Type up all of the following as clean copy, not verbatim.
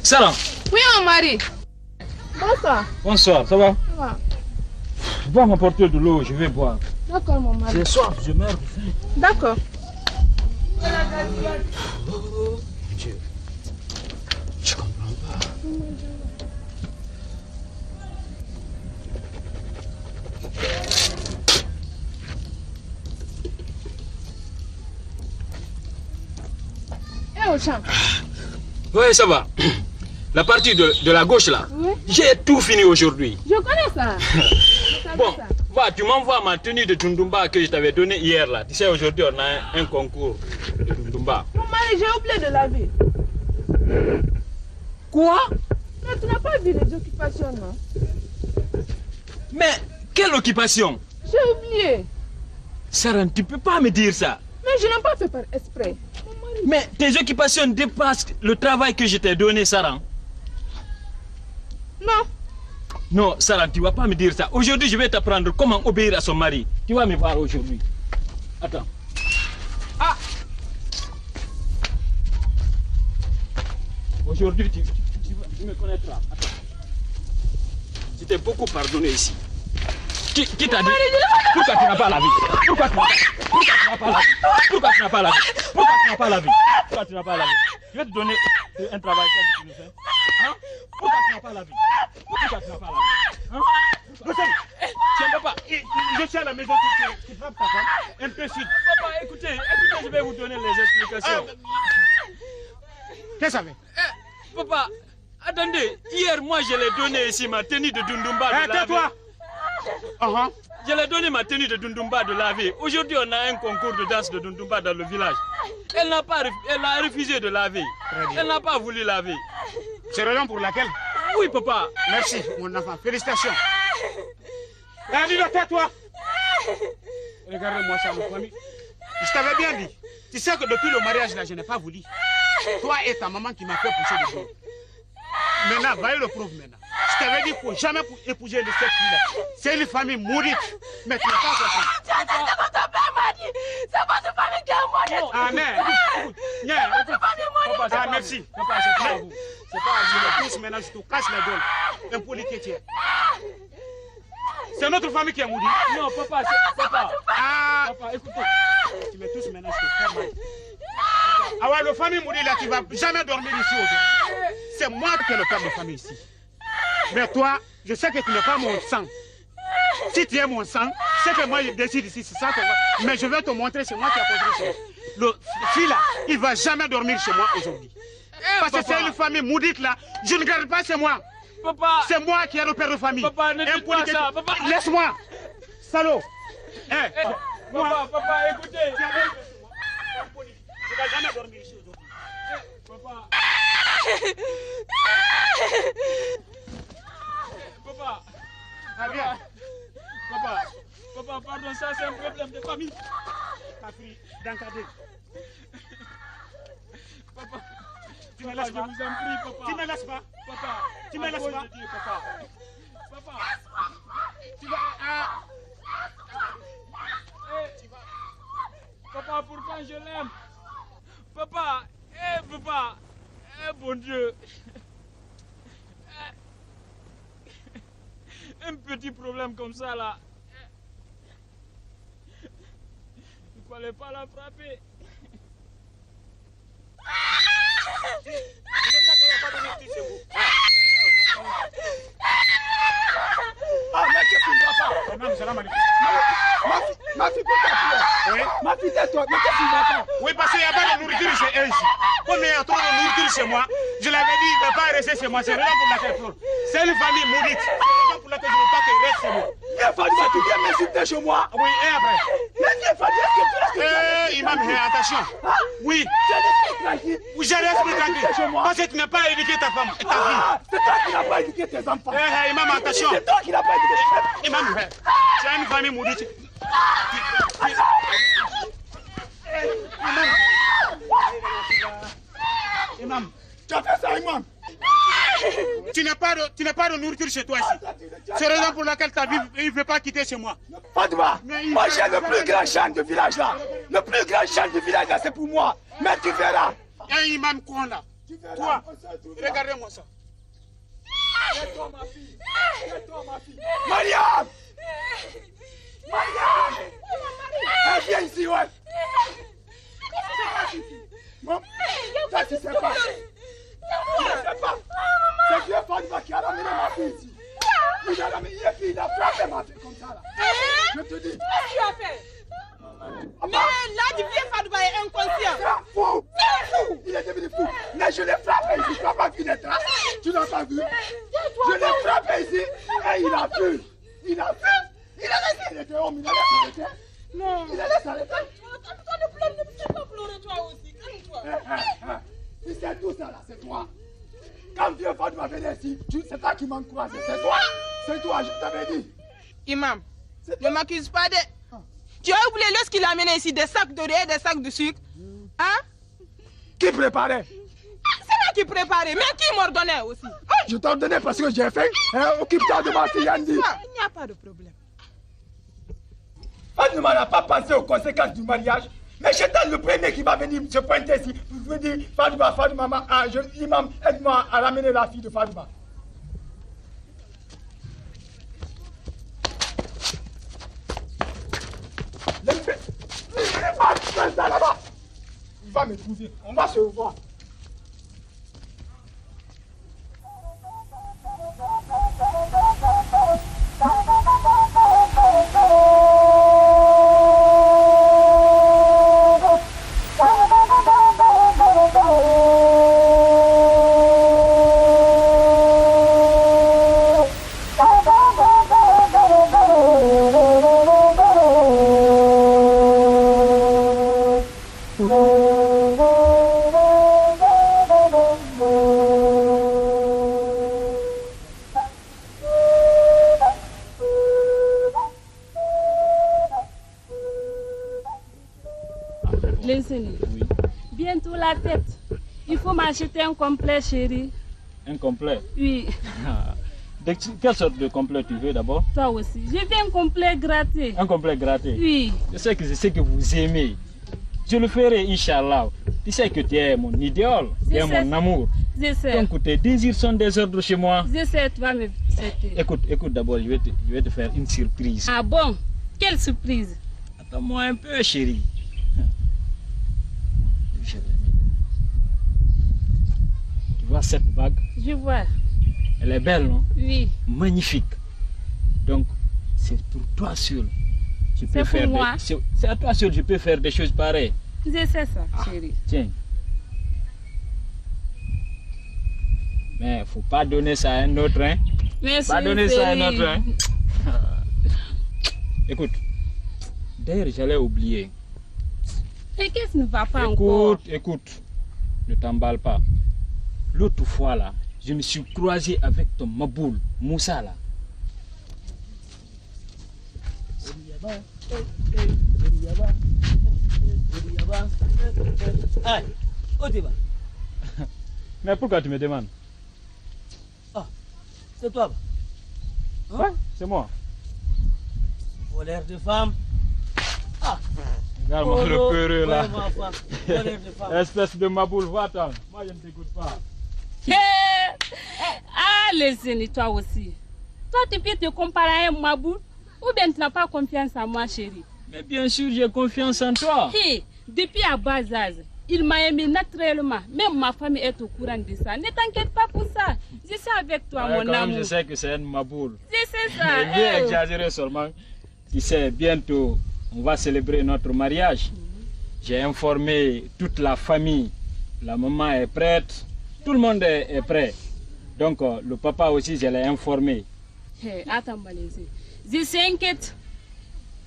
Sarah. Oui, mon mari. Bonsoir. Bonsoir, ça va? Ça va. Va m'apporter de l'eau, je vais boire. D'accord, mon mari. C'est soif, je meurs. D'accord. Je comprends pas. Eh, Ochan. Oui, ça va. La partie de la gauche là, Oui. j'ai tout fini aujourd'hui. Je connais ça. Bon, va, tu m'envoies ma tenue de Dundumba que je t'avais donnée hier là. Tu sais, aujourd'hui on a un concours de Dundumba. Mon mari, j'ai oublié de laver. Quoi? Mais tu n'as pas vu les occupations, non? Mais quelle occupation? J'ai oublié. Sarah, tu peux pas me dire ça. Mais je n'ai pas fait par exprès. Mon mari. Mais tes occupations dépassent le travail que je t'ai donné, Sarah. Non. Non, Sarah, tu vas pas me dire ça. Aujourd'hui, je vais t'apprendre comment obéir à son mari. Tu vas me voir aujourd'hui. Attends. Ah! Aujourd'hui, tu me connaîtras. Attends. Je t'ai beaucoup pardonné ici. Qui t'a dit? Pourquoi tu n'as pas la vie? Pourquoi tu n'as pas la vie? Pourquoi tu n'as pas la vie? Pourquoi tu n'as pas la vie? Pourquoi tu n'as pas la vie? Je vais te donner un travail que tu le fais. Hein? Pourquoi tu n'as pas la vie? Pourquoi tu n'as pas la vie? Hein? Tiens, papa, je suis à la maison, tu frappes ta femme. Un peu sud. Papa, écoutez, je vais vous donner les explications. Qu'est-ce que ça fait? Papa, attendez, hier, moi, je l'ai donné ici, ma tenue de Dundumba de laver. Tais-toi! Je l'ai donné ma tenue de Dundumba de laver. Aujourd'hui, on a un concours de danse de Dundumba dans le village. Elle a refusé de laver. Elle n'a pas voulu laver. C'est la raison pour laquelle? Oui, papa. Merci, mon enfant. Félicitations. Dis-le, tais-toi! Regarde-moi ça, mon famille. Je t'avais bien dit. Tu sais que depuis le mariage, là, je n'ai pas voulu. Toi et ta maman qui m'a fait pousser de dos. Maintenant, voyez le prouve maintenant. Je t'avais dit qu'il ne faut jamais épouser cette fille-là. C'est une famille maudite. Mais tu n'as pas compris. C'est ce que ton père m'a dit. C'est votre famille qui a maudite. Ah, non. C'est votre famille maudite. Ah, merci. Papa, c'est pas à vous. C'est pas à vous. Je pousse maintenant, je te casse la gueule. Impoli que tu es. C'est notre famille qui est maudite. Non, papa, c'est papa. Ah, Papa, écoutez. tu me touches maintenant, je te fais mal. Ah ouais, la famille maudite là, tu vas jamais dormir ici aujourd'hui. C'est moi qui est le père de famille ici. Mais toi, je sais que tu n'es pas mon sang. Si tu es mon sang, c'est que moi je décide ici, c'est ça que moi. Mais je vais te montrer, c'est moi qui ai construit chez moi. Le fille là, il va jamais dormir chez moi aujourd'hui. Parce que c'est une famille maudite là. Je ne garde pas chez moi. Papa. C'est moi qui ai le père de famille. Papa, ne dites pas ça. Papa. Laisse-moi. Salaud. Papa, écoutez. Tu ne vas jamais dormir ici aujourd'hui. Papa. Papa. Ah, viens. Papa, pardon, ça c'est un problème de famille. Ta fille, d'encadrer. Papa. Tu me laisses pas. Je vous en prie, papa. Tu me laisses pas. Papa. Tu me laisses pas. Papa. Papa. Tu vas. Ah. Papa, pourtant je l'aime. Papa, papa, bon Dieu. Un petit problème comme ça là. Il ne fallait pas la frapper. Ah, mais qu'est-ce qu'il va pas? Non, c'est la manif. Ma fille, oui. Ma fille, tais-toi, mais qu'est-ce qu'il va pas? Oui, parce qu'il n'y a pas de nourriture chez elle ici. Comme il y a trop de nourriture chez moi, je l'avais dit, il ne va pas rester chez moi. C'est vraiment pour laquelle flore. C'est une famille maudite. C'est vraiment pour laquelle je ne veux pas qu'elle reste chez moi. Viens, Fadia, tu viens m'insulter chez moi. Oui, et après? Mais viens, Fadia, est-ce que tu restes Imam, attention. Oui. Oui, je reste tranquille. Parce que tu n'as pas éduqué ta femme, ta fille. C'est toi qui n'as pas éduqué tes enfants. Imam, attention. C'est toi qui n'as pas éduqué tes enfants. Imam, c'est une famille maudite. Imam, tu as fait ça, Imam. Tu n'as pas de nourriture chez toi ici. C'est la raison pour laquelle ta vie ne veut pas quitter chez moi. Fatima, moi j'ai le plus grand champ de village là. Le plus grand champ de village là, c'est pour moi. Mais tu verras. Un imam con là. Toi, regardez-moi ça. Tais-toi, ma fille. Tais-toi, ma fille. Mariam! Mariam! Eh, viens ici, ouais. Maman, toi, tu sais pas. Tu ne sais pas. C'est Dieu Fatima qui a ramené ma fille ici. Il a ramené une fille, il a frappé ma fille comme ça là. Je te dis. Qu'est-ce que tu as fait? Mais là, du vieux Fatima est inconscient. C'est fou. C'est fou. Il est devenu fou. Mais je l'ai frappé ici. Tu n'as pas vu les traces. Tu n'as pas vu. Je l'ai frappé ici et il a fui. Il a fui. Il a resté. Il était homme. Il allait s'arrêter. Non. Il allait s'arrêter. Ne pleure, ne peux pas pleurer toi aussi. Calme-toi. Si c'est tout ça là, c'est toi. Quand Dieu Fatima venir ici, c'est toi qui m'encourage. C'est toi. C'est toi, je t'avais dit. Imam, ne m'accuse pas de... Tu as oublié lorsqu'il a amené ici des sacs de riz et des sacs de sucre? Hein? Qui préparait? C'est moi qui préparais, mais qui m'ordonnait aussi? Je t'ordonnais parce que j'ai faim. Occupe-toi de ma fille, Andy. Il n'y a pas de problème. Fatima n'a pas pensé aux conséquences du mariage. Mais j'étais le premier qui va venir se pointer ici pour dire Fatima, Imam, aide-moi à ramener la fille de Fatima. Là-bas. Il va me trouver. On va se revoir. Oui. Bientôt la fête. Il faut m'acheter un complet, chérie. Un complet? Oui. Quelle sorte de complet tu veux d'abord? Toi aussi. Je veux un complet gratté. Un complet gratté? Oui. Je sais que vous aimez. Je le ferai, Inch'Allah. Tu sais que tu es mon idéal, tu es mon amour. Je sais. Donc tes désirs sont des ordres chez moi. Je sais, tu vas me fêter. Écoute d'abord, je vais te faire une surprise. Ah bon? Quelle surprise? Attends-moi un peu, chérie. Tu vois cette bague? Je vois. Elle est belle, non? Oui. Magnifique. Donc, c'est pour toi seul. C'est pour moi. C'est à toi seul je peux faire des choses pareilles. Je sais ça, chérie. Tiens. Mais il ne faut pas donner ça à un autre, hein? Merci, pas donner ça à un autre, hein? Écoute, d'ailleurs, j'allais oublier. Et qu'est-ce qui ne va pas encore? Écoute, ne t'emballe pas. L'autre fois, là, je me suis croisé avec ton Maboul, Moussa, là. Mais pourquoi tu me demandes? Ah, c'est toi. Hein? Ouais, c'est moi. Voleur de femme. Ah. Regarde-moi le peureux là. Voleur de femme. Espèce de Maboul, va-t'en. Moi, je ne t'écoute pas. Ah, les aînés, toi aussi. Toi, tu peux te comparer à un Maboul ou bien tu n'as pas confiance en moi, chérie? Mais bien sûr, j'ai confiance en toi. Hey, depuis à bas âge, il m'a aimé naturellement. Même ma famille est au courant de ça. Ne t'inquiète pas pour ça. Je suis avec toi, Ouais, mon amour. Je sais que c'est un Maboul. Je sais ça. Mais bien exagéré seulement. Tu sais, bientôt, on va célébrer notre mariage. J'ai informé toute la famille. La maman est prête. Tout le monde est prêt. Donc, le papa aussi, je l'ai informé. Hey, attends, Malaisie. Je suis inquiète.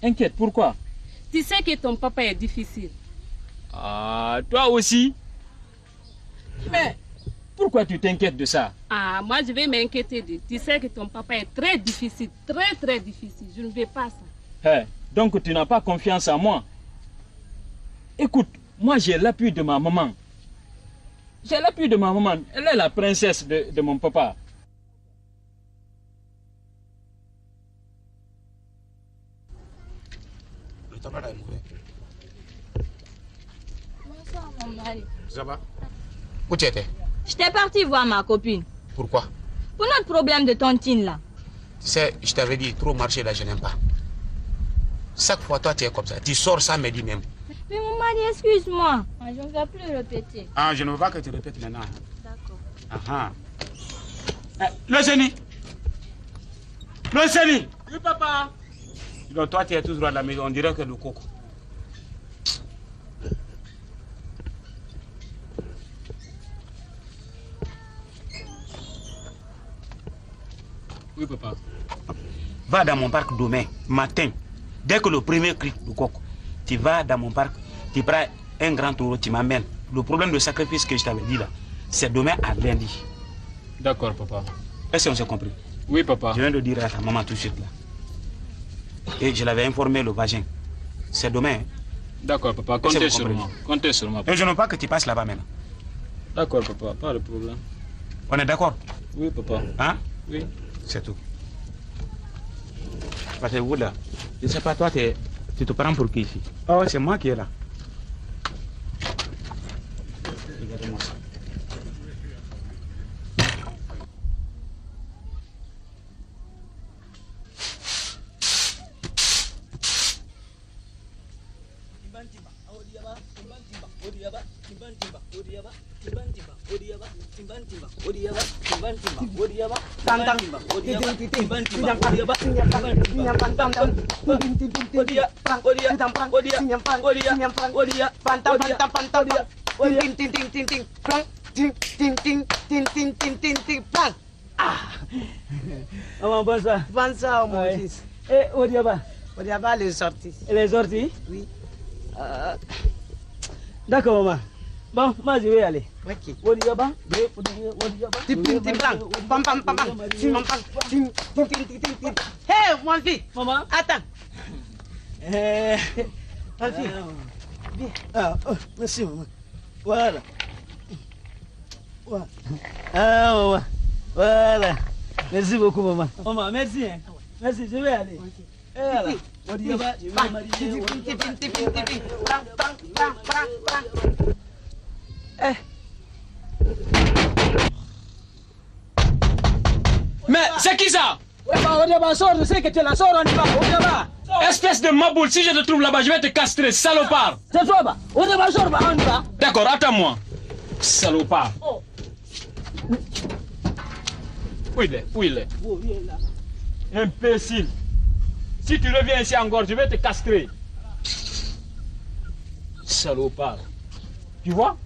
Inquiète, pourquoi? Tu sais que ton papa est difficile. Ah, toi aussi? Mais pourquoi tu t'inquiètes de ça? Ah, moi je vais m'inquiéter de. Tu sais que ton papa est très difficile, très difficile. Je ne veux pas ça. Hey, donc tu n'as pas confiance en moi? Écoute, moi j'ai l'appui de ma maman. J'ai l'appui de ma maman. Elle est la princesse de mon papa. Bonsoir, mon mari. Ça va? Où tu étais? J'étais partie voir ma copine. Pourquoi? Pour notre problème de tontine là. Tu sais, je t'avais dit, trop marcher là, je n'aime pas. Chaque fois, toi, tu es comme ça. Tu sors ça, me dit même. Mais mon mari, excuse-moi. Je ne vais plus répéter. Ah, je ne veux pas que tu répètes maintenant. D'accord. Ah ah. Le génie. Le génie. Oui, papa. Donc toi, tu es toujours à la maison, on dirait que le coco. Oui, papa. Va dans mon parc demain, matin. Dès que le premier cri du coq, tu vas dans mon parc, tu prends un grand taureau, tu m'amènes. Le problème de sacrifice que je t'avais dit là, c'est demain à lundi. D'accord, papa. Est-ce qu'on s'est compris? Oui, papa. Je viens de dire à ta maman tout de suite là. Et je l'avais informé le vagin. C'est demain. Hein? D'accord, papa. Comptez sur moi. Comptez sur moi. Et je ne veux pas que tu passes là-bas maintenant. D'accord, papa. Pas de problème. On est d'accord? Oui, papa. Hein? Oui. C'est tout. Parce que vous là, je ne sais pas, toi, tu te prends pour qui ici? Oh, c'est moi qui est là. Regardez-moi ça. Maman, bonsoir. Bonsoir, mon fils. Et Odiaba? Odiaba, elle est sortie. Elle est sortie? Oui. D'accord, maman. Bon, moi je vais aller. Ok. Odiaba? Hé, mon fils. Maman? Attends. Mon fils. Viens. Ah, oh, merci, maman. Voilà. Voilà. Ah, maman. Voilà. Merci beaucoup, maman. Maman, merci. Hein. Merci, je vais aller. Voilà. Odiaba, je vais marier. Mais c'est qui ça? Odiaba, sors, je sais que tu es là, sors, on y va. Odiaba. Espèce de maboule, si je te trouve là-bas, je vais te castrer, salopard. C'est toi, bah. Odiaba, sors, bah, on y va. D'accord, attends-moi. Salopard. Oh. Où il est? Où il est? Oh, il est là. Imbécile. Si tu reviens ici encore, je vais te castrer. Salopard. Tu vois?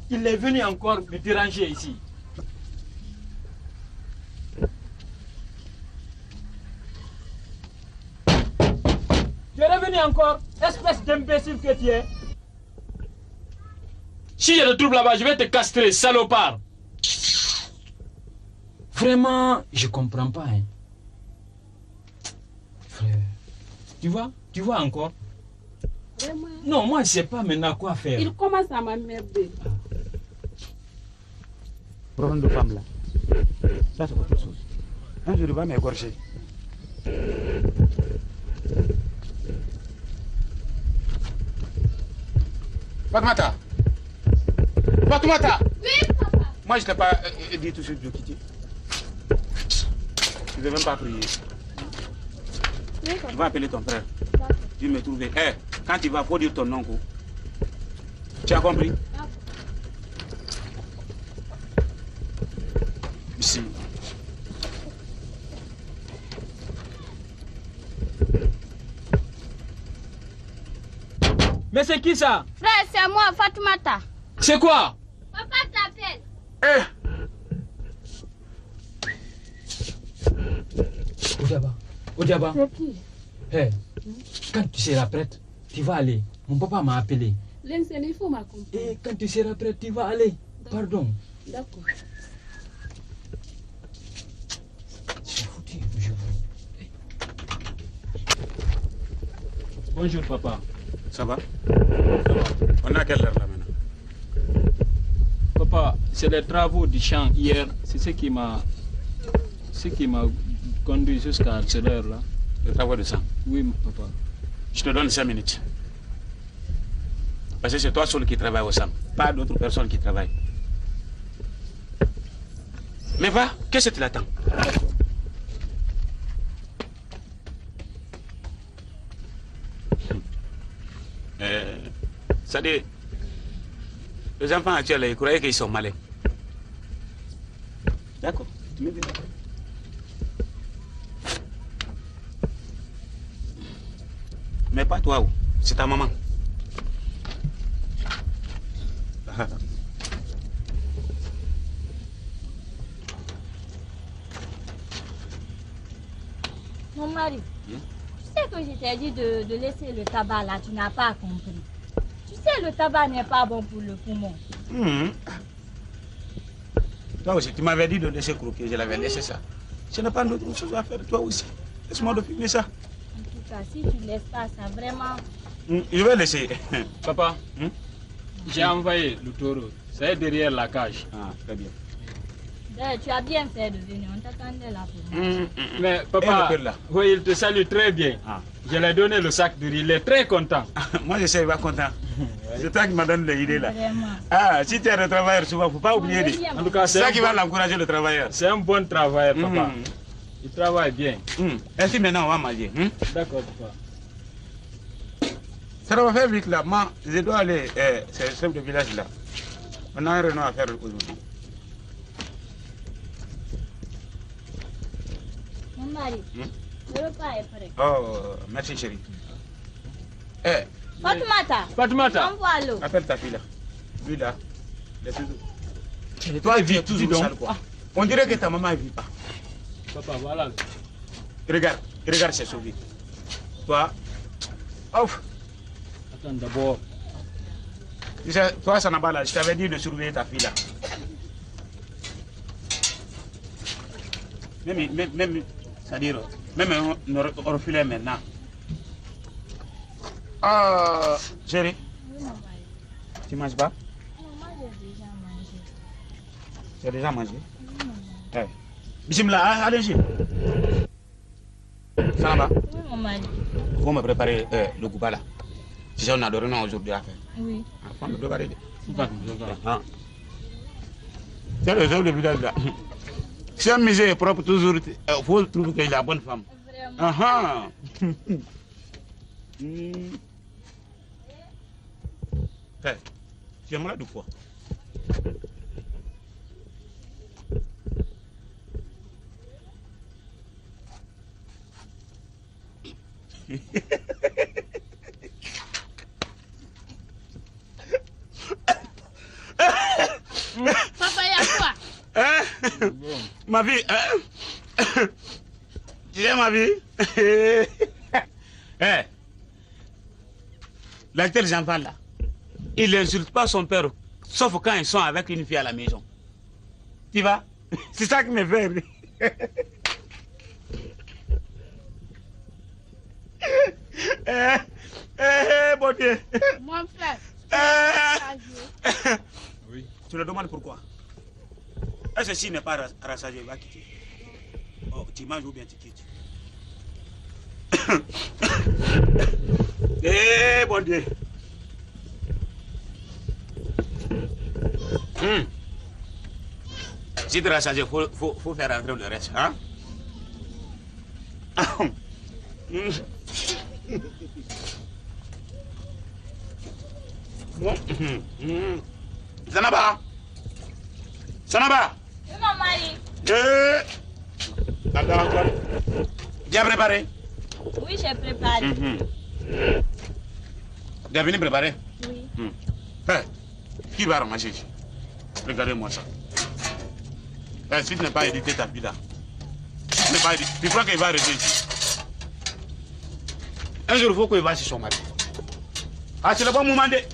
Il est venu encore me déranger ici. Tu es revenu encore, espèce d'imbécile que tu es. Si je le trouve là-bas, je vais te castrer, salopard. Vraiment, je comprends pas. Hein. Frère, tu vois encore? Vraiment. Non, moi je sais pas maintenant quoi faire. Il commence à m'emmerder. Problème de femme là. Ça c'est autre chose. Un jour il va m'égorger. Fatoumata! Fatoumata! Oui, papa. Moi je t'ai pas dit tout de suite de quitter. Je ne vais même pas prier. Oui, Tu vas appeler ton frère. Tu me trouver. Eh, quand tu vas, il faut dire ton nom. Tu as compris? Ici. Mais c'est qui ça? Frère, c'est moi, Fatoumata. C'est quoi? Papa t'appelle. Eh! Odiaba. C'est qui? Hey, quand tu seras prête, tu vas aller. Mon papa m'a appelé. L'incendie, il faut m'accompagner. Et quand tu seras prête, tu vas aller. Pardon. D'accord. C'est foutu, je vous. Bonjour, papa. Ça va? On est à quelle heure là maintenant? Papa, c'est les travaux du champ hier. C'est ce qui m'a conduit jusqu'à cette heure-là. Les travaux de sang. Oui, papa. Je te donne 5 minutes. Parce que c'est toi seul qui travaille au SAM, pas d'autres personnes qui travaillent. Mais va, qu'est-ce que tu l'attends? C'est-à-dire, les enfants actuels, ils croyaient qu'ils sont malins. D'accord, tu me dis. Mais pas toi, c'est ta maman. Mon mari, tu sais que je t'ai dit de laisser le tabac là, tu n'as pas compris. Tu sais, le tabac n'est pas bon pour le poumon. Toi aussi, tu m'avais dit de laisser croquer, je l'avais laissé ça. Je n'ai pas d'autre chose à faire, toi aussi. Laisse-moi de filmer ça. En tout cas, si tu ne laisses pas ça, vraiment... Je vais laisser. Papa, j'ai envoyé le taureau. C'est derrière la cage. Ah, très bien. D'ailleurs, tu as bien fait de venir, on t'attendait là pour moi. Mais papa, Et le père, là? oui, il te salue très bien. Ah. Je lui ai donné le sac de riz, il est très content. Moi, je sais, il va content. C'est toi qui m'as donné l'idée là. Vraiment. Ah, si tu es un travailleur souvent, il ne faut pas oublier. En tout cas, C'est ça qui va l'encourager, le travailleur. C'est un bon travailleur, papa. Il travaille bien. Ainsi, maintenant, on va manger. D'accord, papa. Ça va faire vite là. Moi, je dois aller. C'est le chef de village là. On a un réunion à faire aujourd'hui. Mon mari, le repas est prêt. Oh, merci chérie. Fatoumata, Fatoumata, envoie l'eau. Appelle ta fille là. Lui là. Toi, tu es toujours sale quoi. On dirait que ta maman ne vit pas. papa, voilà. Regarde, c'est sauvé. Toi, ouf. Attends d'abord. Toi, ça n'a pas là. Je t'avais dit de surveiller ta fille là. Même, c'est-à-dire, même on refilait maintenant. Ah, chérie, Oui, mon mari. tu manges pas? Non, moi j'ai déjà mangé. Tu as déjà mangé? Oui, mon mari. Bismillah, allez-y. Ça va? Oui, mon mari. Faut me préparer le gouba là. Si on a de réunion aujourd'hui à faire. Oui. Faut me préparer. C'est le chef de village là. Si un musée est propre toujours, il faut trouver qu'il est la bonne femme. Vraiment. Tu es malade ou quoi? Papa, il y a quoi? Ma vie, tu sais ma vie? L'acteur Jean-Val là, il n'insulte pas son père, sauf quand ils sont avec une fille à la maison. Tu vois? C'est ça qui me fait rire. Bon Dieu. Mon frère. Oui. Tu le demandes pourquoi? Est-ce que s'il n'est pas rassasié, il va quitter? Oh, tu manges ou bien tu quittes? Bon Dieu. Si tu es rassasié, il faut faire rentrer le reste. Hein? Sanaba! Sanaba! Oui, mon mari. Attends encore. Bien préparé? Oui, j'ai préparé. Bien venu préparer? Oui. Qui va ramasser ici? Regardez-moi ça. Si tu n'as pas éduqué ta fille là, si tu n'as pas éduqué, tu crois qu'il va rester ici? Un jour, il faut qu'il va chez son mari. Ah, tu n'as pas demandé?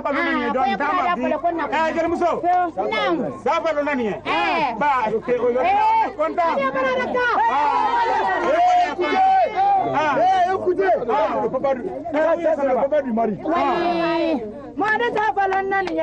balonani don dama bi jere muso sa balonani ba konta papa du mari moi de sa balonani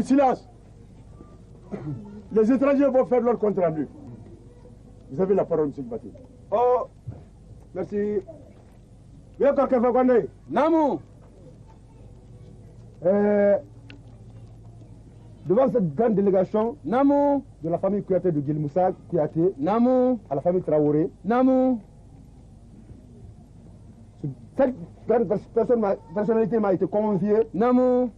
Silence. Les étrangers vont faire leur compte rendu. Vous avez la parole, M. Bati. Oh, merci. Bien, Korkefakone. Namou. Devant cette grande délégation, Namou, de la famille Kouyaté de Guilmoussa, Kouyaté, Namou, à la famille Traoré, Namou. Cette grande personnalité m'a été conviée, Namou,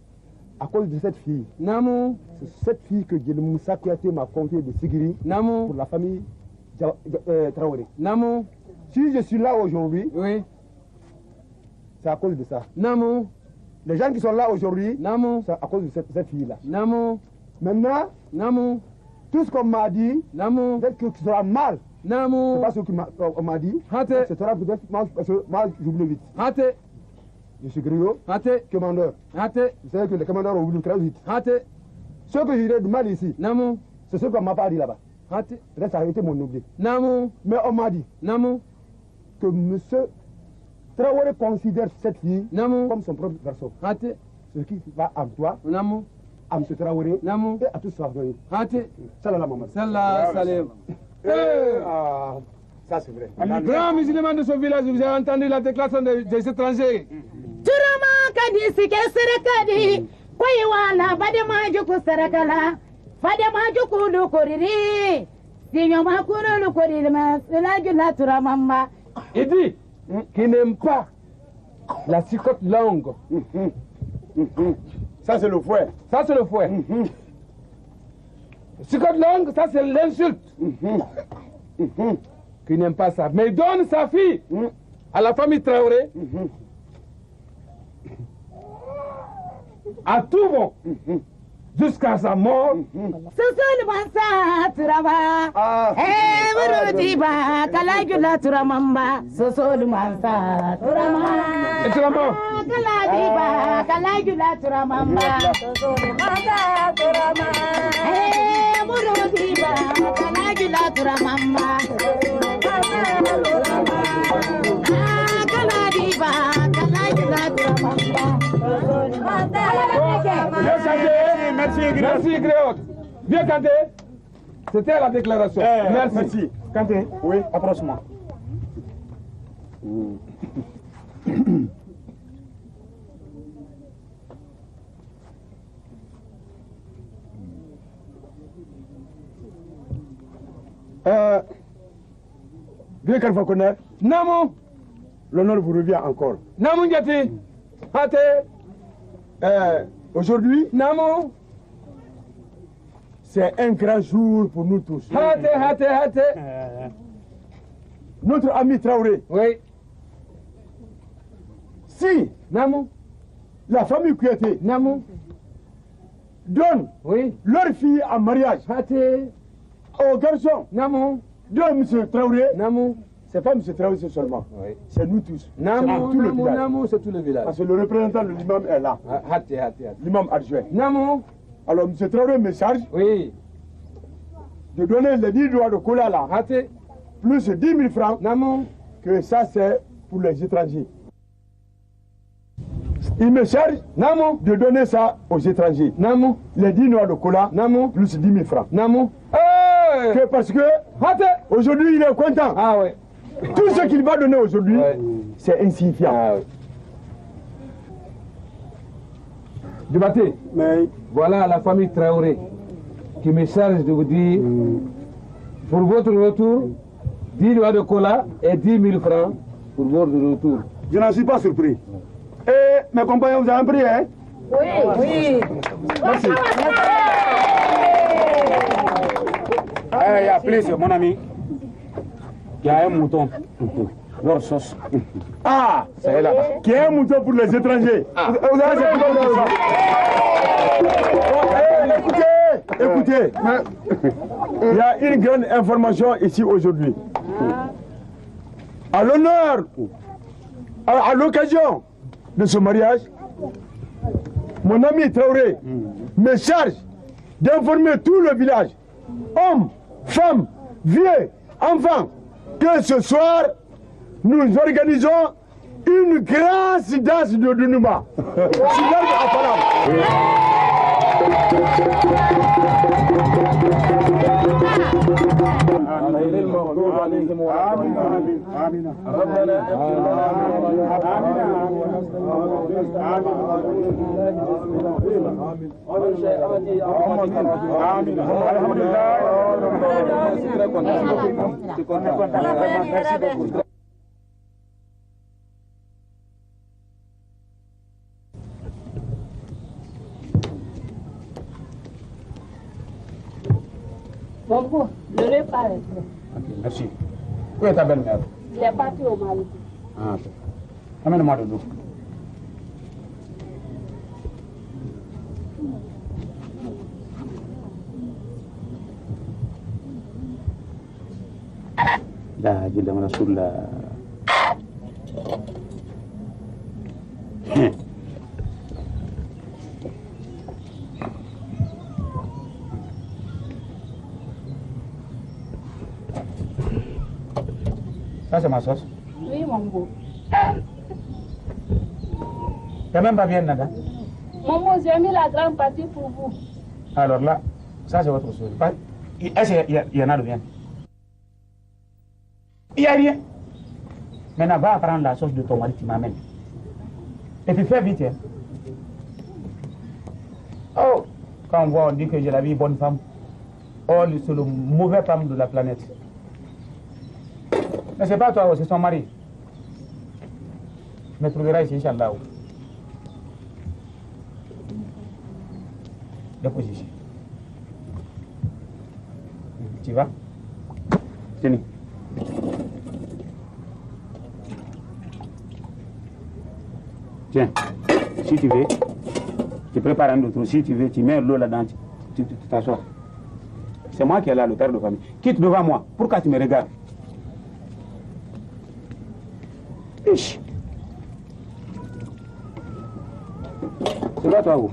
à cause de cette fille. Namu. C'est cette fille que Moussa Kouyaté m'a confiée de Sigiri. Namu. Pour la famille Traoré. Namu. Si je suis là aujourd'hui, oui, c'est à cause de ça. Namu. Les gens qui sont là aujourd'hui, Namu. c'est à cause de cette fille-là. Namu. Maintenant, Namu. tout ce qu'on m'a dit, Namu. peut-être que tu seras mal. Namu. C'est pas ce qu'on m'a dit. Hate. Ce sera peut-être mal, parce que moi, j'oublie vite. Hate. Je suis griot, Hate. commandeur. Hate. Vous savez que les commandeurs ont voulu très vite. Hate. Ce que j'ai de mal ici, Namu. c'est ce qu'on m'a pas dit là-bas. Hate. Peut-être ça a été mon oubli. Namu. Mais on m'a dit Namu. que M. Traoré considère cette fille Namu. comme son propre garçon. Hate. Ce qui va en toi, Namu. à M. Traoré Namu. et à tous ses familles. Hate. Salam maman. Salah Salim. Ah, ça c'est vrai. Grand musulman de ce village, vous avez entendu la déclaration des étrangers. Turama kadi sike serekadi koyi wala badema juku serekala badema juku lukoriri sinyoma kunu lukoriri ma selajula turamamba. Il dit qu'il n'aime pas la cicotte longue. Ça c'est le fouet. Ça c'est le fouet. Cicotte longue, ça c'est l'insulte. Qu'il n'aime pas ça. Mais il donne sa fille à la famille Traoré. À tout bon. Jusqu'à sa mort. Susul mansa turaba muruti ba kalajula turamamba susul mansa turama kaladi ba kalajula turamamba susul mansa turama muruti ba kalajula turamamba kaladi ba kalajula turamamba. Merci Gréote. Viens Kanté. C'était la déclaration. Merci. Kanté, oui, approche-moi. Bien qu'elle vous connaisse, Namu. l'honneur vous revient encore. Namu Ndiati. Hate. Aujourd'hui, Namu. c'est un grand jour pour nous tous. Hate. Notre ami Traoré, Oui. si Namu. la famille Kouyaté Namu. donne Oui. leur fille en mariage Hate. aux garçons Namu. de M. Traoré, Namu. c'est pas M. Traoré seulement, Oui. c'est nous tous. C'est Namu. tout le Namu. village. Namu, c'est tout le village. Parce que le représentant de l'imam est là, Hate. l'imam adjoint. Namu. Alors M. Traoré me charge Oui. de donner les 10 doigts de cola là, Hate. plus 10 000 francs, Namu. que ça c'est pour les étrangers. Il me charge Namu. de donner ça aux étrangers. Namu. Les 10 noix de cola, Namu. plus 10 000 francs. Namu. Que parce que Hate. aujourd'hui il est content. Ah ouais. Tout ce qu'il va donner aujourd'hui, Ouais. c'est insignifiant. Ah ouais. Dubaté, Mais voilà la famille Traoré qui me charge de vous dire, pour votre retour, 10 doigts de cola et 10 000 francs pour votre retour. je n'en suis pas surpris. Et mes compagnons, vous avez pris, hein? Oui. Merci. Il y a plus, mon ami. Il y a un mouton. Leur sauce. Ah, C'est là-bas. qui est un mouton pour les étrangers. Vous avez écoutez, il y a une grande information ici aujourd'hui. À l'honneur, à l'occasion de ce mariage, mon ami Traoré me charge d'informer tout le village, hommes, femmes, vieux, enfants, que ce soir, nous organisons une grande danse de Dunuma. Bongo, le repas est prêt. Ok, merci. Où est ta belle-mère? Il est parti au Mali. Ah, ok. Amène-moi de l'eau. La jillam rasulullah. Ça c'est ma sauce. Oui, mon beau. T'as même pas bien nada. Mon beau, j'ai mis la grande partie pour vous. Alors là, ça c'est votre sauce. Est-ce qu'il y en a de bien? Il n'y a rien. Maintenant, va prendre la sauce de ton mari, tu m'amènes. Et puis fais vite. Hein. Oh, quand on dit que j'ai la vie bonne femme, oh, c'est le mauvais femme de la planète. Mais c'est pas toi, c'est son mari. Je me trouverai ici, Inch'Allah. Dépose ici. Tu vas? Tenez. Tiens, si tu veux, tu prépares un autre. Si tu veux, tu mets l'eau là-dedans, tu t'assois. C'est moi qui est là, le père de famille. Quitte devant moi. Pourquoi tu me regardes? Ish. C'est là toi où?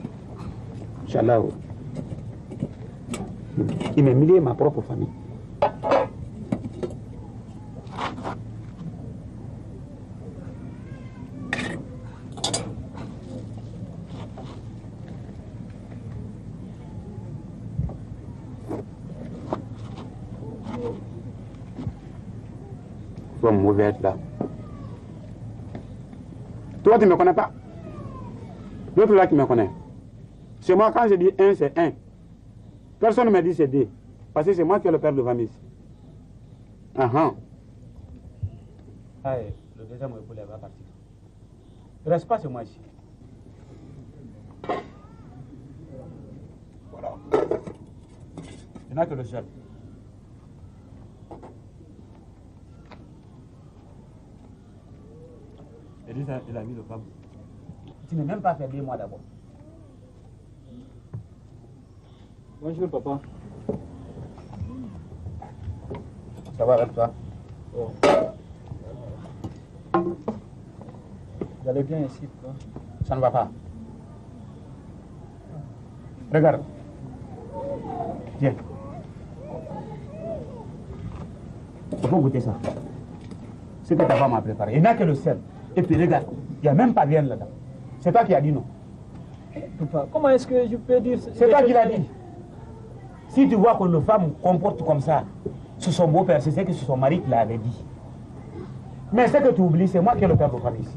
Inch'Allah. Il m'a humilié ma propre famille. Toi, mauvais là. Toi, tu ne me connais pas. L'autre là qui me connaît. C'est moi, quand je dis 1, c'est 1. Personne ne me dit c'est 2. Parce que c'est moi qui est le père de famille. Le deuxième épaule va partir. Ne reste pas chez moi ici. Voilà. Il n'y en a que le seul. Et lui, il a mis le femme. Tu n'es même pas fait 2 mois d'abord. Bonjour, papa. Ça va avec toi? Oh. Vous allez bien ici, quoi? Ça ne va pas. Regarde. Tiens. Il faut goûter ça. Ce que ta femme a préparé. Il n'y a que le sel. Et puis regarde, il n'y a même pas de viande là-dedans. C'est toi qui as dit non. Papa, comment est-ce que je peux dire ça? C'est toi qui l'as dit. Si tu vois que une femme comporte comme ça, c'est son beau-père, c'est que c'est son mari qui l'avait dit. Mais ce que tu oublies, c'est moi qui ai le père de famille ici.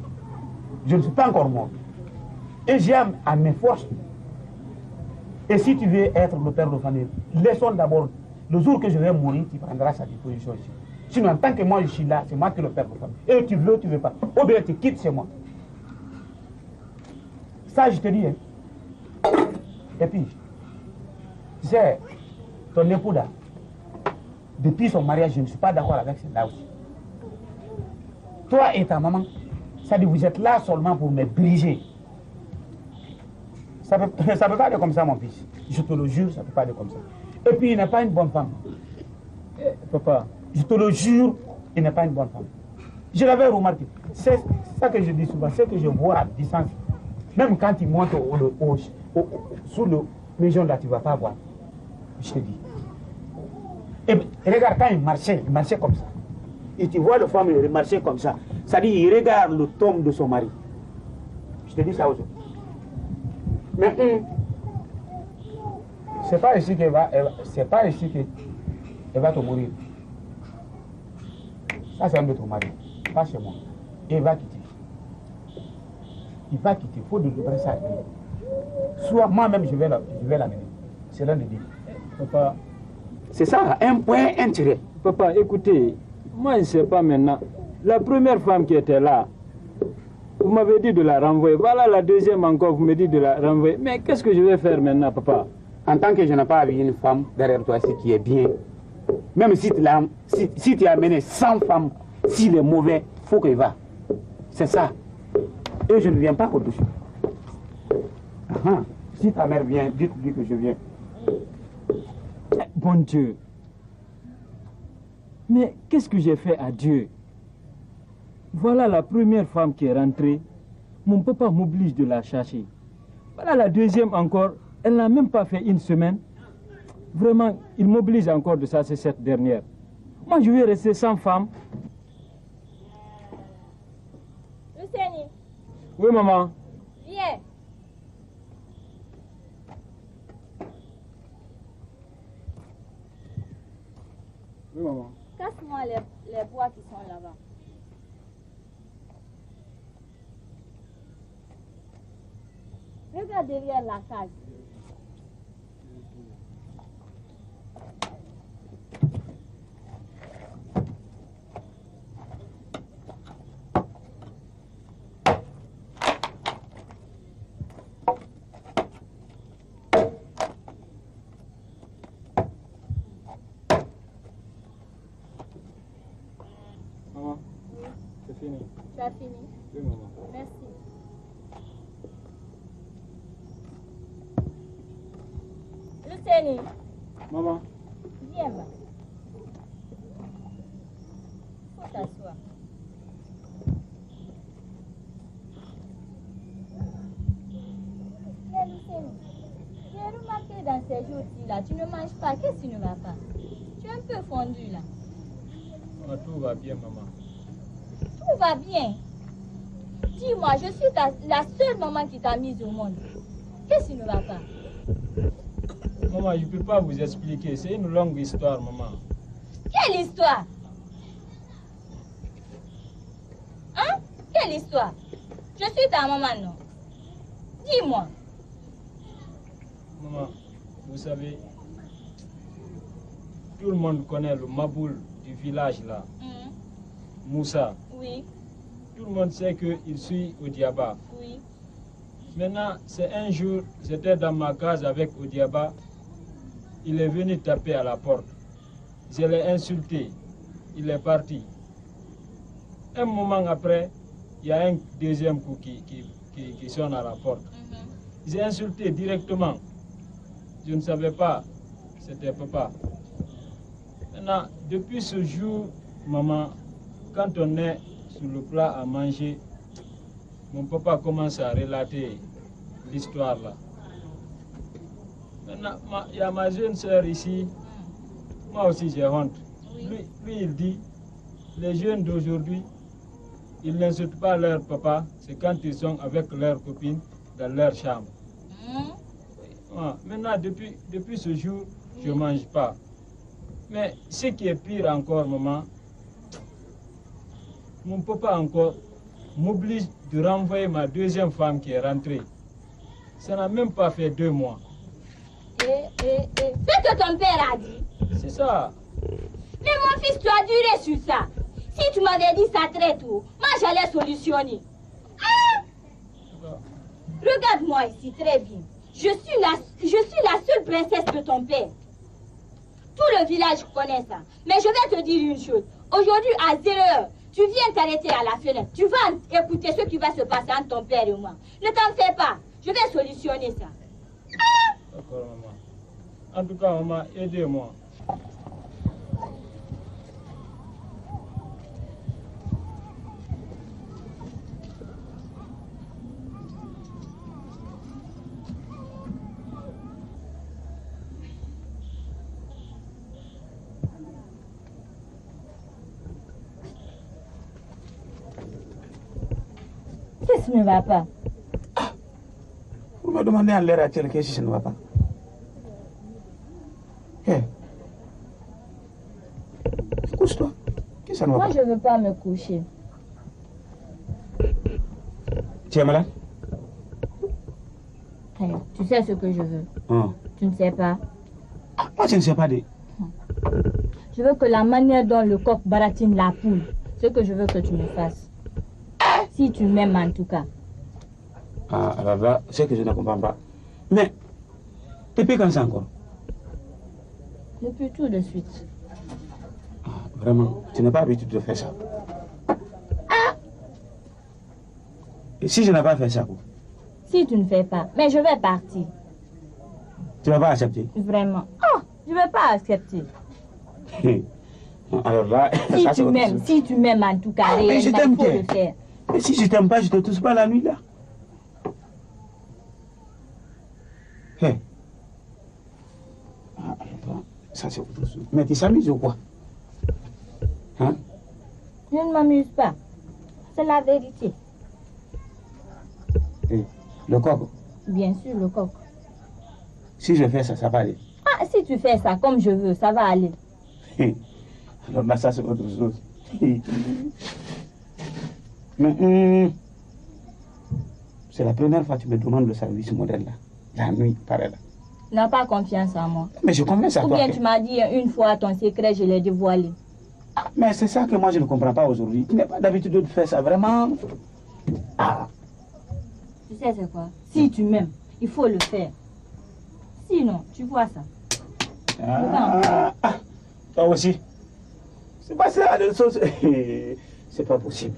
Je ne suis pas encore mort. Et j'ai à mes forces. Et si tu veux être le père de famille, laissons d'abord, le jour que je vais mourir, tu prendras sa disposition ici. Sinon, en tant que moi je suis là, c'est moi qui ai le père de famille. Et tu veux ou tu ne veux pas. Ou bien tu quittes chez moi. Ça, je te dis. Hein. Et puis, tu sais, ton époux là, depuis son mariage, je ne suis pas d'accord avec celle-là aussi. Toi et ta maman, ça dit vous êtes là seulement pour me briser. Ça ne peut pas aller comme ça, mon fils. Je te le jure, ça ne peut pas aller comme ça. Et puis, il n'est pas une bonne femme. Papa, je te le jure, il n'est pas une bonne femme. Je l'avais remarqué. C'est ça que je dis souvent, c'est que je vois à distance. Même quand il monte sous le maison là, tu ne vas pas voir. Je te dis. Et regarde, quand il marchait comme ça. Et tu vois le femme, il marchait comme ça. Ça dit, il regarde le tombe de son mari. Je te dis ça aujourd'hui. Mais c'est pas ici qu'elle va, c'est pas ici qu'elle va te mourir. Ça c'est un de ton mari, pas chez moi. Et il va quitter. Il va quitter, il faut de livrer ça. Soit moi-même je vais l'amener. C'est l'un des deux. Papa. C'est ça, un point, un tiré. Papa, écoutez, moi je ne sais pas maintenant. La première femme qui était là, vous m'avez dit de la renvoyer. Voilà la deuxième encore, vous me dites de la renvoyer. Mais qu'est-ce que je vais faire maintenant, papa? En tant que je n'ai pas vu une femme derrière toi ici qui est bien, Même si tu as amené 100 femmes, s'il est mauvais, il faut qu'il va. C'est ça. Et je ne viens pas au-dessus. Si ta mère vient, dites-lui que je viens. Bon Dieu. Mais qu'est-ce que j'ai fait à Dieu? Voilà la première femme qui est rentrée. Mon papa m'oblige de la chercher. Voilà la deuxième encore. Elle n'a même pas fait une semaine. Vraiment, il m'oblige encore de chasser cette dernière. Moi, je vais rester sans femme. Luceni. Oui, maman. Viens. Oui, maman. Casse-moi les bois qui sont là-bas. Regarde derrière la case. Maman, c'est fini. Tu as fini? Oui, maman. Merci. Luceni, Maman. viens là. Faut t'asseoir. Mais Luceni, j'ai remarqué dans ces jours-ci là, tu ne manges pas. Qu'est-ce qui ne va pas? Tu es un peu fondu là. Oh, tout va bien, maman. Tout va bien. Dis-moi, je suis la seule maman qui t'a mise au monde. Qu'est-ce qui ne va pas? Maman, je ne peux pas vous expliquer. C'est une longue histoire, maman. Quelle histoire? Hein? Quelle histoire? Je suis ta maman, non? Dis-moi. Maman, vous savez, tout le monde connaît le Maboul du village là. Moussa. Oui. Tout le monde sait qu'il suit Odiaba. Oui. Maintenant, c'est un jour, j'étais dans ma case avec Odiaba. Il est venu taper à la porte. Je l'ai insulté. Il est parti. Un moment après, il y a un deuxième coup qui sonne à la porte. J'ai insulté directement. Je ne savais pas. C'était papa. Maintenant, depuis ce jour, maman, quand on est sur le plat à manger, mon papa commence à relater l'histoire là. Maintenant, il y a ma jeune sœur ici. Moi aussi j'ai honte. Lui, il dit, les jeunes d'aujourd'hui, ils n'insultent pas leur papa, c'est quand ils sont avec leurs copines dans leur chambre. Maintenant, depuis ce jour, je ne mange pas. Mais ce qui est pire encore, maman, mon papa encore m'oblige de renvoyer ma deuxième femme qui est rentrée. Ça n'a même pas fait 2 mois. C'est ce que ton père a dit. C'est ça. Mais mon fils, tu as duré sur ça. Si tu m'avais dit ça très tôt, moi j'allais solutionner. Regarde-moi ici très bien. Je suis la seule princesse de ton père. Tout le village connaît ça. Mais je vais te dire une chose. Aujourd'hui, à 0h, tu viens t'arrêter à la fenêtre. Tu vas écouter ce qui va se passer entre ton père et moi. Ne t'en fais pas. Je vais solutionner ça. D'accord, maman. En tout cas, maman, aidez-moi. Qu'est-ce qui ne va pas? Vous me demandez à l'heure actuelle qu'est-ce qui ne va pas. Couche-toi. Qu'est-ce que ça ne va pas? Moi, je ne veux pas me coucher. Tu es malade? Tu sais ce que je veux. Tu ne sais pas. Moi, je ne sais pas dire. Je veux que la manière dont le coq baratine la poule, ce que je veux que tu me fasses. Si tu m'aimes en tout cas. Alors là, c'est que je ne comprends pas. Mais, depuis quand c'est encore? Depuis tout de suite. Vraiment, tu n'as pas l'habitude de faire ça. Et si je n'ai pas fait ça, quoi? Si tu ne fais pas, mais je vais partir. Tu ne vas pas accepter? Vraiment. Oh, je ne vais pas accepter. Alors là, si tu m'aimes en tout cas, réellement, je t'aime il faut le faire. Mais si je t'aime pas, je te touche pas la nuit là. Hey. Ça c'est autre chose. Mais tu s'amuses ou quoi? Hein? Je ne m'amuse pas. C'est la vérité. Et le coq? Bien sûr, le coq. Si je fais ça, ça va aller. Ah, si tu fais ça comme je veux, ça va aller. Alors là, ça c'est autre chose. Mais c'est la première fois que tu me demandes le service modèle là. La nuit, pareil là. Tu n'as pas confiance en moi. Mais je confiance à Ou toi. bien tu m'as dit une fois ton secret, je l'ai dévoilé. Mais c'est ça que moi je ne comprends pas aujourd'hui. Tu n'as pas d'habitude de faire ça, vraiment. Ah. Tu sais c'est quoi? Si tu m'aimes, il faut le faire. Sinon, tu vois ça. Toi aussi. C'est pas ça, c'est pas possible.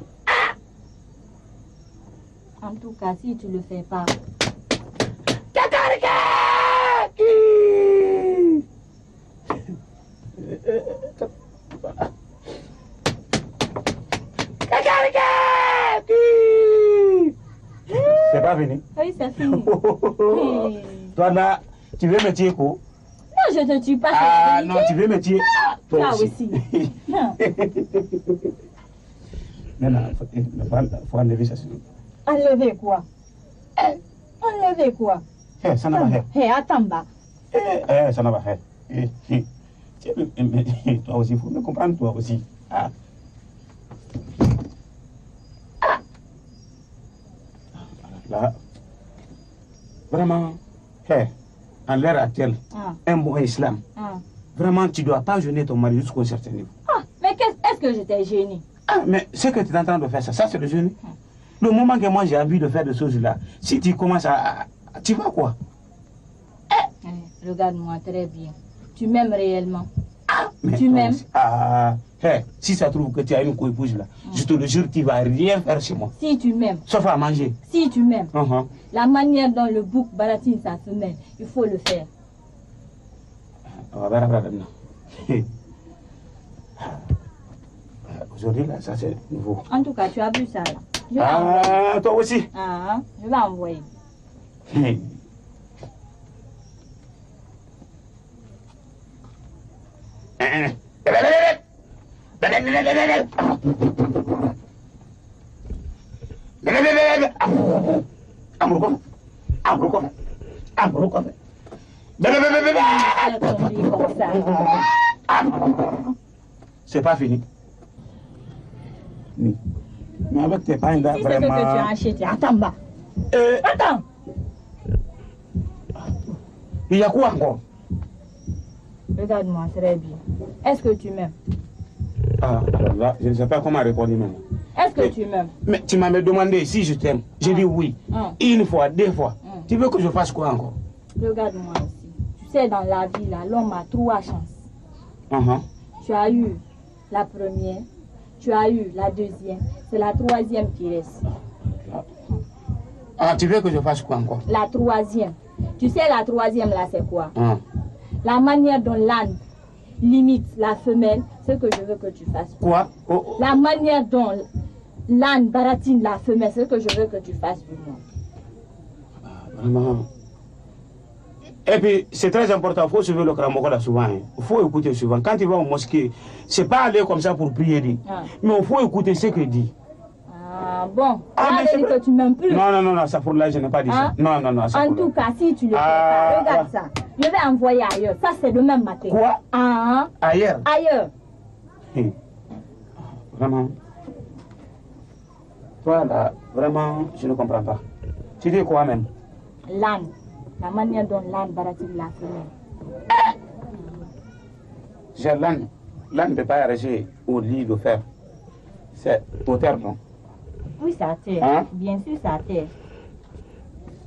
En tout cas, si tu le fais pas. C'est pas fini? Oui, c'est fini. Toi là, tu veux me tuer quoi? Non, je te tue pas. Ah non, tu veux me tuer? Toi aussi. Non. Non, faut enlever ça. Enlever quoi? Enlever quoi? Ça n'a pas fait. Hé, attends bas. Ça n'a pas fait. Toi aussi, il faut me comprendre, toi aussi. Ah. Là, vraiment, en l'ère actuelle, un bon islam, vraiment, tu ne dois pas jeûner ton mari jusqu'au certain niveau. Ah, mais est-ce que je t'ai gêné? Ah, mais ce que tu es en train de faire, ça c'est le jeûner. Le moment que moi j'ai envie de faire des choses là, si tu commences à tu vas quoi? Regarde-moi très bien. Tu m'aimes réellement? Mais tu m'aimes? Si ça trouve que tu as une co-épouse là, je te le jure, tu ne vas rien faire chez moi. Si tu m'aimes. Sauf à manger. Si tu m'aimes. La manière dont le bouc baratine sa femelle, il faut le faire. Aujourd'hui là, ça c'est nouveau. En tout cas, tu as vu ça là. Toi aussi. Je vais envoyer. C'est pas fini. Mais avec tes pains là, vraiment... c'est ce que tu as acheté, attends bas. Attends. Il y a quoi encore? Regarde-moi très bien. Est-ce que tu m'aimes? Alors là, je ne sais pas comment répondre même. Est-ce que tu m'aimes? Mais tu m'as demandé si je t'aime. J'ai dit oui. Une fois, deux fois. Tu veux que je fasse quoi encore? Regarde-moi ici. Tu sais, dans la vie, là, l'homme a trois chances. Tu as eu la première, tu as eu la deuxième, c'est la troisième qui reste. Tu veux que je fasse quoi encore? La troisième. Tu sais, la troisième, là, c'est quoi? La manière dont l'âne limite la femelle, c'est ce que je veux que tu fasses. Quoi? La manière dont l'âne baratine la femelle, c'est ce que je veux que tu fasses pour moi. Vraiment. Et puis, c'est très important, il faut suivre le Kramoko là souvent. Il faut écouter souvent. Quand tu vas au mosquée, c'est pas aller comme ça pour prier. Mais il faut écouter ce qu'il dit. Bon, dit que tu m'aimes plus. Non, ça pour là, je n'ai pas dit ça. Non. En tout cas, si tu le fais pas, regarde ça. Je vais envoyer ailleurs. Ça, c'est le même matin. Quoi? Ailleurs? Ailleurs. Vraiment. Toi, là, vraiment, je ne comprends pas. Tu dis quoi même? L'âne. La manière dont l'âne baratine la femelle. J'ai l'âne. L'âne ne peut pas rester au lit de fer. C'est au terre, non? Oui, c'est à terre. Bien sûr, c'est à terre.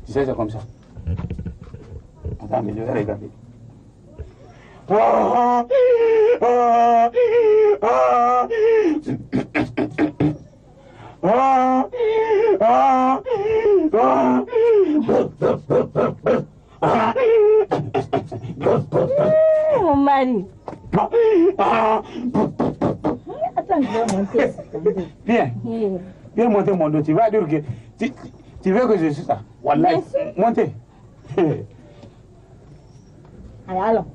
Tu sais, c'est comme ça. Attends, mais je vais regarder. Mon mari. Attends, je vais monter. Viens. Viens monter mon dos. Tu vas dire que... Tu veux que je suis ça? Wallah. Montez. Allez, allons.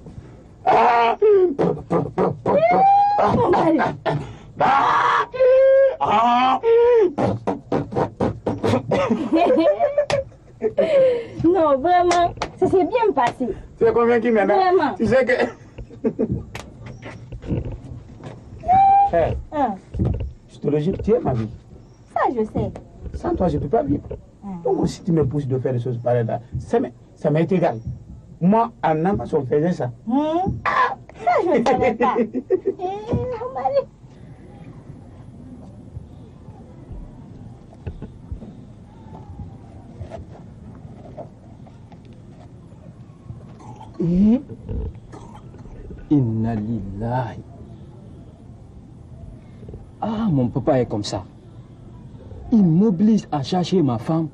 Mon mari. Non, vraiment, ça s'est bien passé. Tu sais combien qui maintenant? Vraiment. Tu sais que... Hey, je te le jure, tu es ma vie. Ça, je sais. Sans toi, je ne peux pas vivre. Donc, si tu me pousses de faire des choses pareilles, ça m'est égal. Moi, en enfance, on faisait ça. Ça, je ne savais pas. Mon mari. Inna lillahi. Ah, mon papa est comme ça. Il m'oblige à chercher ma femme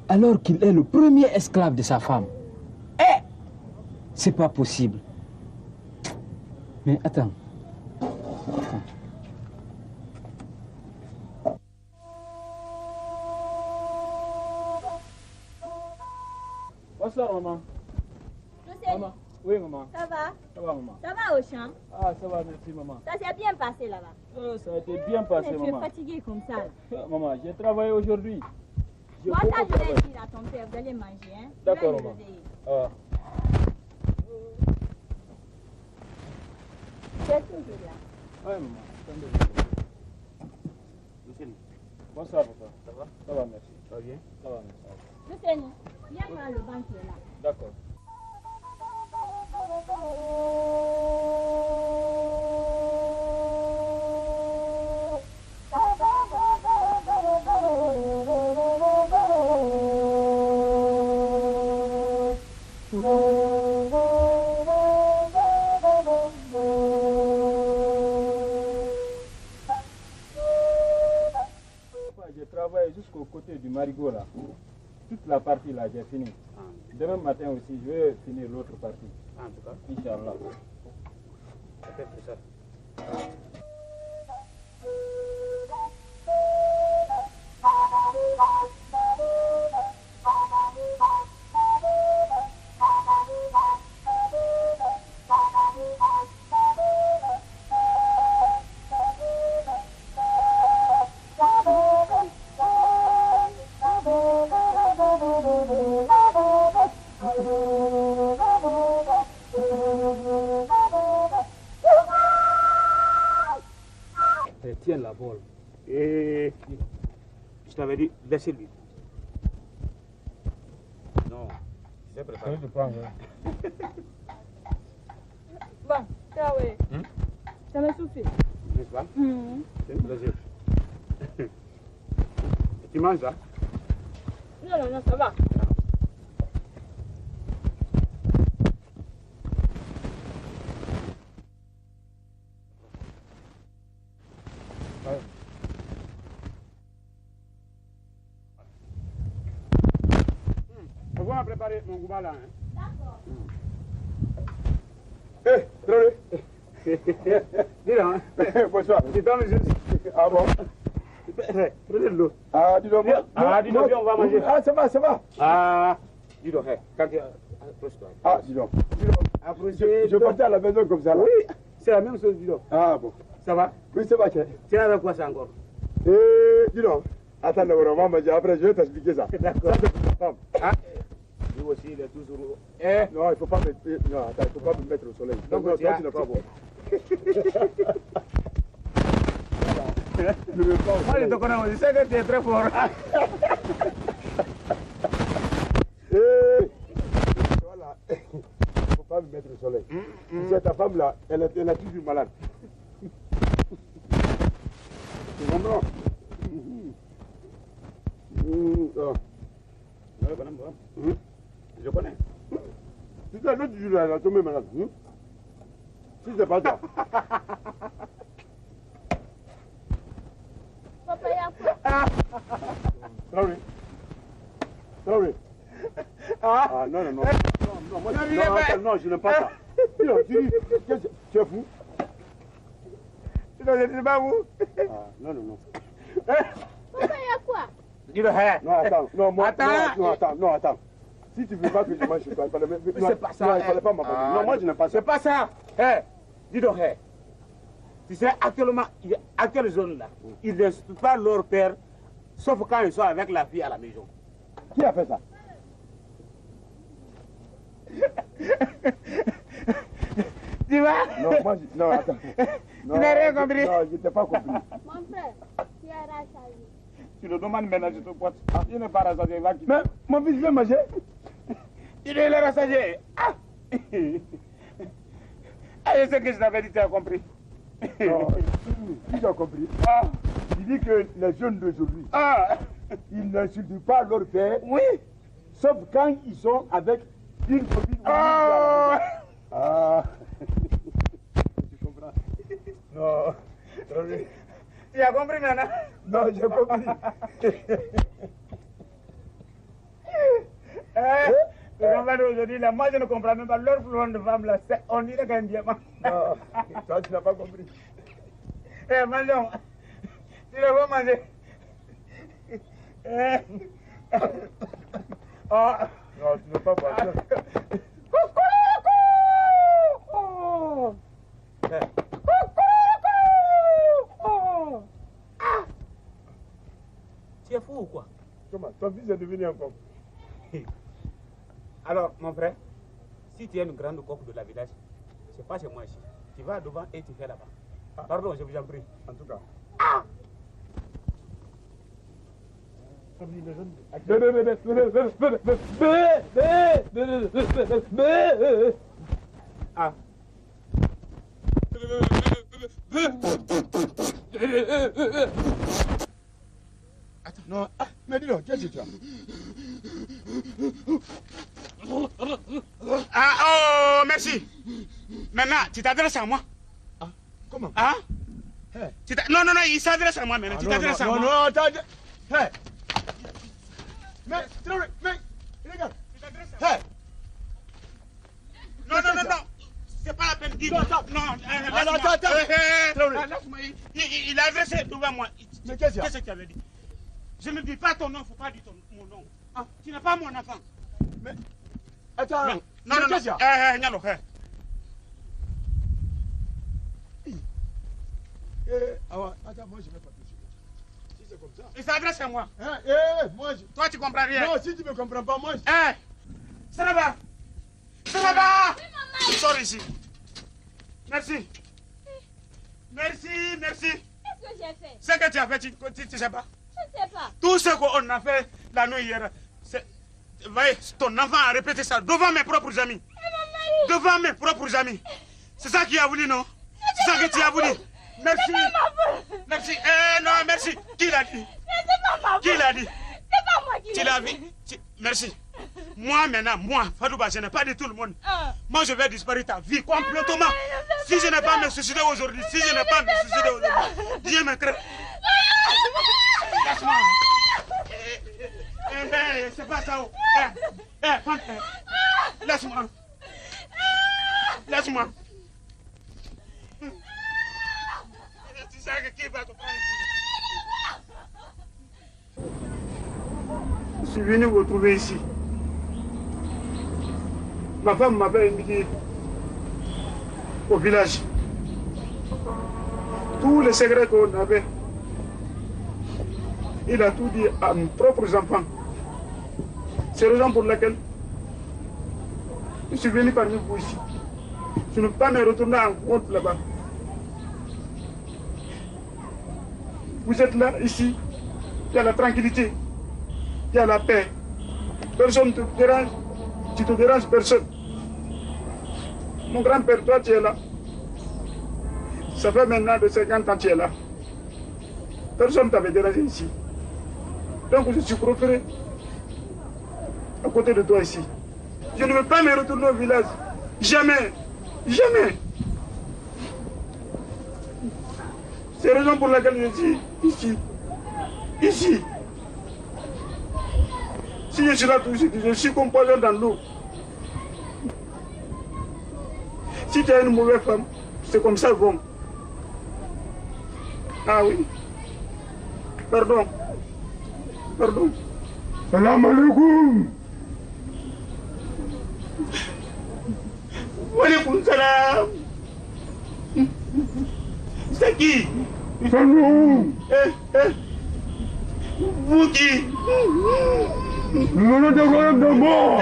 alors qu'il est le premier esclave de sa femme. Eh, c'est pas possible. Mais attends. Bonsoir, maman. Maman. Oui, maman. Ça va? Ça va, maman. Ça va au champ? Ah, ça va, merci, maman. Ça s'est bien passé là-bas? Ça a été bien passé, mais tu es maman. fatigué comme ça. Maman, j'ai travaillé aujourd'hui. Moi, ça, je vais dire à ton père d'aller manger. Hein? D'accord, maman. Tu es toujours là? Oui, maman. Bonsoir, papa. Ça va? Ça va, merci. Ça va bien? Ça va, merci. Luceni, viens voir le banc qui est là. D'accord. J'ai travaillé jusqu'au côté du marigot là. Toute la partie là, j'ai fini. Demain matin aussi, je vais finir l'autre partie. En tout cas, Inch'Allah. C'est ça. Tiens la bolle. Et je t'avais dit, laissez-lui. Non, je sais préparer. Bon, ça oui. Ça m'a soufflé. N'est-ce pas? C'est un plaisir. Tu manges ça? Non, ça va. On va préparer mon goût là. D'accord. Hé, Traoré. Dis donc, bonsoir. Tu tombes juste. Ah bon? Prenez de l'eau. Ah, dis donc. Ah, dis donc, viens, on va manger. Ah, ça va, ça va. Ah, dis donc, quand tu approche-toi. Ah, dis donc. Approchez. Je partais à la maison comme ça. Oui, c'est la même chose, dis donc. Ah bon. Ça va? Oui, ça va, tiens. Tu es avec quoi ça encore? Dis donc. Attends, on va manger. Après, je vais t'expliquer ça. D'accord. Ça, c'est pour ta femme. Ah. Lui aussi, il est toujours... Non, il ne faut pas me... Non, attends, il ne faut pas me mettre au soleil. Donc, toi, tu n'es pas bon. Moi, je te connais, je sais que tu es très fort. Voilà. Il ne faut pas me mettre au soleil. C'est ta femme là, elle est toujours malade. Tu comprends? Je connais. Si c'est l'autre jour, elle a tombé malade. Si c'est pas toi. Papa, il y a quoi? Traoré. Ah, non, non, non. Non, moi, non, je n'aime pas ça. Non, tu es fou? Non, je ne sais pas vous. Non, non, non. Papa, il y a quoi? Dis le hé. Non, attends. Non, moi, Attends. non, attends. Si tu ne veux pas que je mange chez toi, il fallait c'est pas ça. Non, il fallait pas m'abandonner. Non, moi, je n'aime pas ça. C'est pas ça. Hé, dis donc hé. Tu sais, actuellement, à quelle zone là, ils n'insultent pas leur père, sauf quand ils sont avec la fille à la maison. Qui a fait ça? Tu vois? Non, moi, non, attends. Non, tu n'as rien compris? Non, je n'ai pas compris. Mon frère, tu es rassasié. Tu le demandes maintenant, je te pointe. Il n'est pas rassasié, va quitter. Mais mon fils veut manger. Il est rassasié. Ah! Ah, je sais que je t'avais dit, tu as compris. Non, tu as compris. Ah! Il dit que les jeunes d'aujourd'hui, Ah! ils n'insultent pas leur père. Oui! Sauf quand ils sont avec une copine. Ah! Ah! Tu comprends? Non. Tu as compris maintenant? Non, j'ai compris. Les enfants d'aujourd'hui, là, moi je ne comprends même pas leur flot de femmes là, on dirait qu'un diamant. Non, toi tu n'as pas compris. Eh, mangeons. Tu le veux manger? Oh. Non, tu ne veux pas boire. Tu es fou ou quoi? Comment? Ton fils est devenu un coq. Alors, mon frère, si tu es une grande coque de la village, c'est pas chez moi ici. Tu vas devant et tu fais là-bas. Pardon, je vous en prie. En tout cas. Ah. Attends, non. Ah, mais dis donc, qu'est-ce que tu as? Ah, oh, merci. Maintenant, tu t'adresses à moi. Ah, comment? Hein? Hey. Non, non, non, il s'adresse à moi maintenant. Ah, tu non, t'adresses à non, moi. non, attends. Hey. Mais, regarde. Tu t'adresses à moi. Hey. Non, non, non, non. C'est pas la peine de dire. Non, attends. Laisse-moi. Il a adressé devant moi. Mais qu'est-ce que tu avais dit? Je ne dis pas ton nom, il ne faut pas dire mon nom. Ah, tu n'es pas mon enfant. Mais, attends. Non, non, non. Qu'est-ce qu'il y a? Nyalo, Attends, moi je vais pas toucher. Si c'est comme ça. Il s'adresse à moi. Moi je... Toi, tu comprends rien. Non, si tu ne me comprends pas, moi je... Ça va. Ça va. Sors ici. Merci. Merci, merci. Qu'est-ce que j'ai fait? Ce que tu as fait, tu ne sais pas. Je ne sais pas. Tout ce qu'on a fait la nuit hier, c'est... Voyez, ton enfant a répété ça devant mes propres amis. Devant mes propres amis. C'est ça qu'il a voulu, non? C'est ça que tu as voulu. Merci. Merci. Non, merci. Qui l'a dit? Qui l'a dit? C'est pas moi qui l'ai dit. Merci. Moi maintenant, moi, Fadouba, je n'ai pas dit tout le monde. Moi, je vais disparaître ta vie complètement. Si je n'ai pas me suicider aujourd'hui, Dieu me crée. Laisse-moi. C'est pas ça. Laisse-moi. Laisse-moi. Tu sais que qui va te prendre? Je suis venu vous trouver ici. Ma femme m'avait invité au village. Tous les secrets qu'on avait, il a tout dit à mes propres enfants. C'est la raison pour laquelle je suis venu parmi vous ici. Je ne peux pas me retourner en compte là-bas. Vous êtes là, ici, il y a la tranquillité, il y a la paix. Personne ne te dérange, tu te déranges personne. Mon grand-père, toi tu es là. Ça fait maintenant de 50 ans que tu es là. Personne ne t'avait dérangé ici. Donc je suis préféré à côté de toi ici. Je ne veux pas me retourner au village. Jamais. Jamais. C'est la raison pour laquelle je suis ici. Ici. Si je suis là tout de suite, je suis comme poison dans l'eau. Si tu es une mauvaise femme, c'est comme ça, bon. Ah oui. Pardon. Pardon. Salam alaikum. Walaikum salam. C'est qui? C'est nous. Vous qui? Nous allons devoir de mort.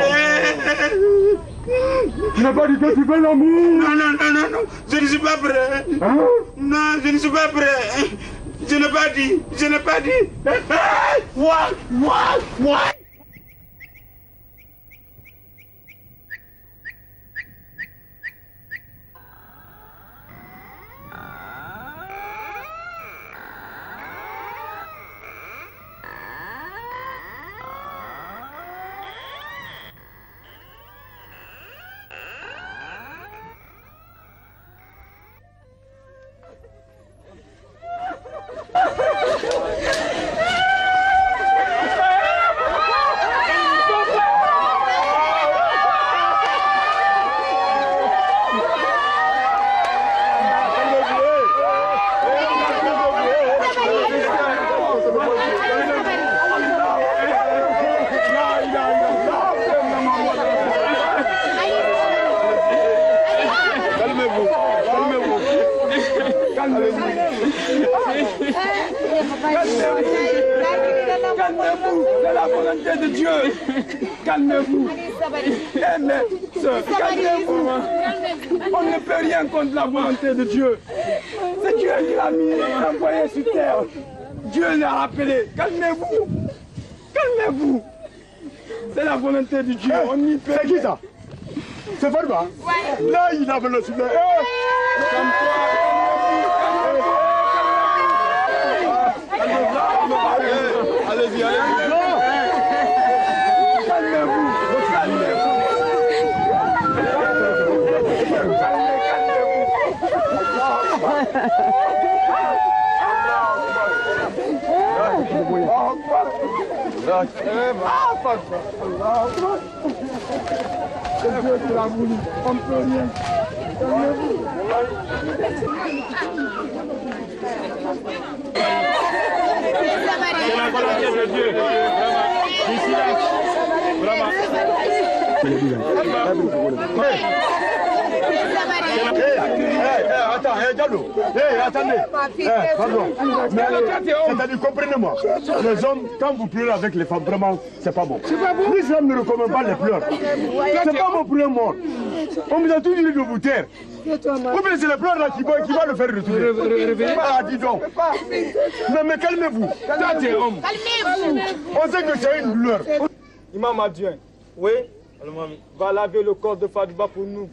Tu n'as pas dit que tu fais l'amour? Non, je ne suis pas prêt. Hein? Non, je ne suis pas prêt. Je n'ai pas dit. What? Calmez-vous, c'est la volonté de Dieu. Calmez-vous. Calmez-vous. On ne peut rien contre la volonté de Dieu. C'est Dieu qui l'a mis, envoyé sur terre. Dieu l'a rappelé. Calmez-vous. Calmez-vous. C'est la volonté de Dieu. On y peut. C'est qui ça? C'est Farba? Ouais. Là, il avait le souffle. Allez-y, allez-y. Calmez-vous. C'est Dieu qui l'a voulu. On ne peut rien. Calmez-vous. C'est la volonté de Dieu. Ici, là. Diallo. Attendez. Pardon. C'est-à-dire, comprenez-moi. Les hommes, quand vous pleurez avec les femmes, vraiment, c'est pas bon. L'islam ne recommande pas les pleurs. C'est pas bon pour un mort. On vous a toujours dit de vous taire. Ou bien c'est les pleurs là qui va le faire retourner. Ah, dis donc. Non, mais calmez-vous. Calmez-vous. On sait que c'est une douleur. Imam Adjoint, oui, va laver le corps de Fadouba pour nous.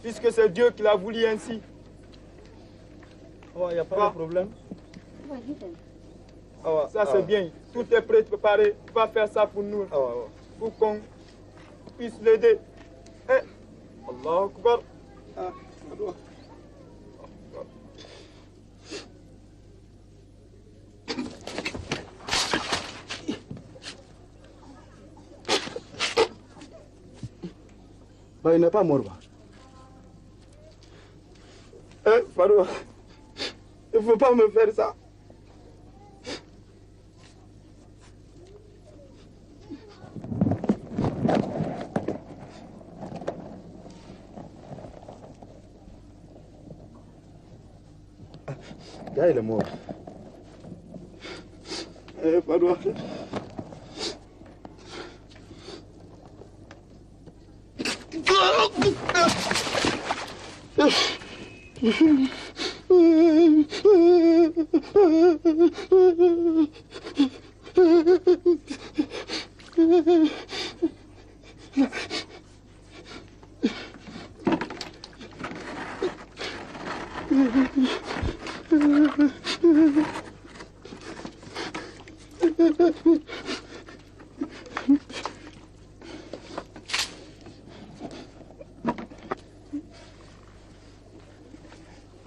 Puisque c'est Dieu qui l'a voulu ainsi. Il n'y a pas de problème. Ça c'est bien. Tout est prêt, préparé. Tu vas faire ça pour nous. Pour qu'on puisse l'aider. Allah Akbar. Bah, il n'est pas mort. Farouk, il ne faut pas me faire ça. Là, il est mort. Farouk.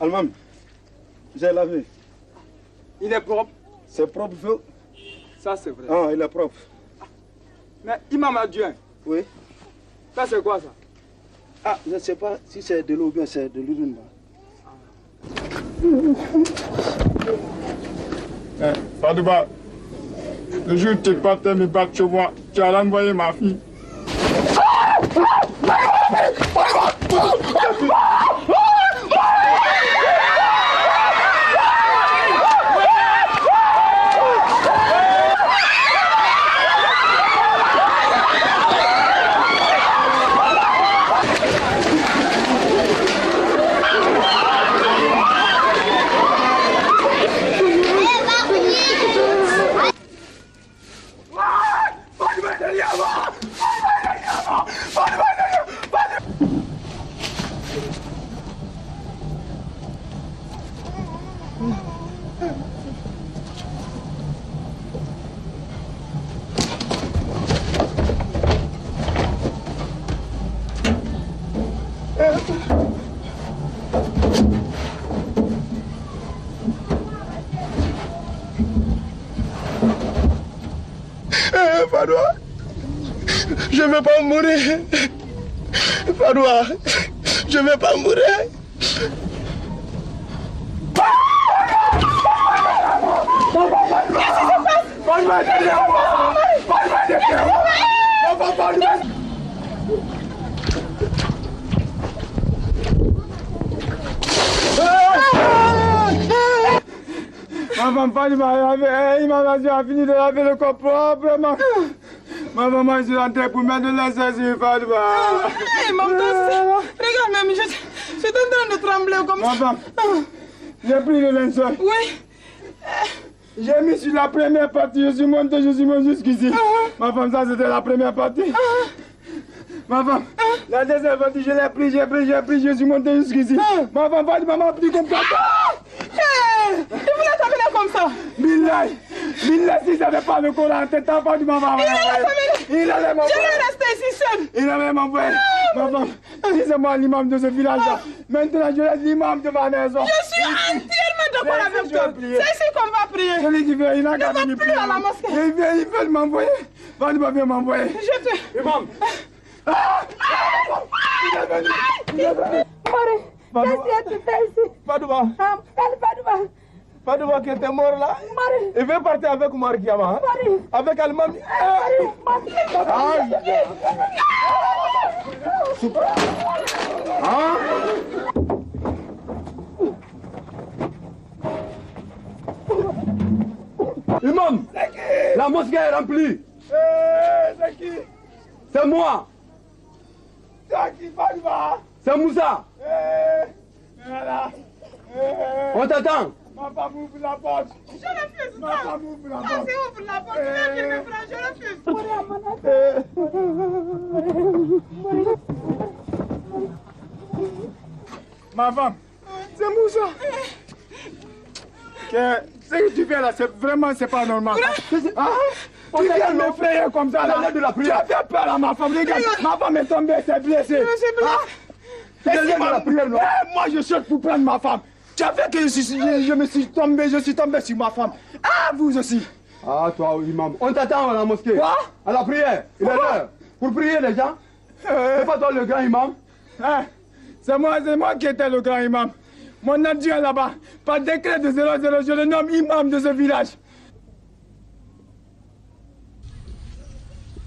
Almam, j'ai lavé. Il est propre, C'est propre, feu. Ça, c'est vrai. Ah, il est propre. Mais Imam Adjoint. Oui. Ça, c'est quoi ça? Ah, je ne sais pas si c'est de l'eau ou bien c'est de l'urine. Fadouba, le jour où tu partais me battre chez moi, tu as envoyé ma fille. Fadoua, je ne vais pas mourir. Fadoua, je ne vais pas mourir. Ma femme Fadouba, il m'a fini de laver le corps propre. Ma maman, je suis rentrée pour mettre de l'essence sur Fadouba. Hé, maman, regarde même, je suis en train de trembler comme ça. Ma femme, j'ai pris le linceul. Oui. J'ai mis sur la première partie, je suis monté jusqu'ici. Ma femme, ça c'était la première partie. Ma femme, la deuxième partie, je l'ai pris, je suis monté jusqu'ici. Ma femme, Fadouba m'a pris comme ça. Il voulait t'amener comme ça. Billahi, si ça n'avait pas le Coran en tête, Fadouba m'a envoyé. Il allait m'envoyer. Je vais rester ici seul. Il allait m'envoyer. Ma femme, c'est moi l'imam de ce village-là. Maintenant, je laisse l'imam de ma maison. Je suis entièrement d'accord avec toi. C'est ici qu'on va prier. Celui qui veut, il n'a qu'à venir prier. À la mosquée. Il veut m'envoyer. Fadouba vient m'envoyer. Je te... Imam. Marie, qu'est-ce que tu fais ici? Fadouba. Fadouba. Fadouba qui était mort là. Marie. Il veut partir avec Markiama. Marie. Avec Almami. Imam, la mosquée est remplie. C'est qui? C'est moi. C'est qui, Fadouba? C'est Moussa. Voilà. On t'attend. Ma femme ouvre la porte. Je refuse. Ma femme ouvre la porte. Vas-y, ouvre la porte. Tu viens me prendre, je refuse. Ma femme, c'est Moussa. Ce que tu fais là, c'est pas normal. Tu viens me frayer comme ça là. De la prière. Tu as fait peur à ma femme. Regarde, ma femme est tombée, c'est blessée. Tu viens de la prière, non? Moi, je cherche pour prendre ma femme. Tu as fait que je suis tombé sur ma femme. Ah, vous aussi. Ah, toi, imam. On t'attend à la mosquée. Quoi? À la prière. Il est l'heure. Pour prier les gens. C'est pas toi le grand imam? C'est moi qui étais le grand imam. Mon adjoint là-bas, par décret de 00, je le nomme imam de ce village.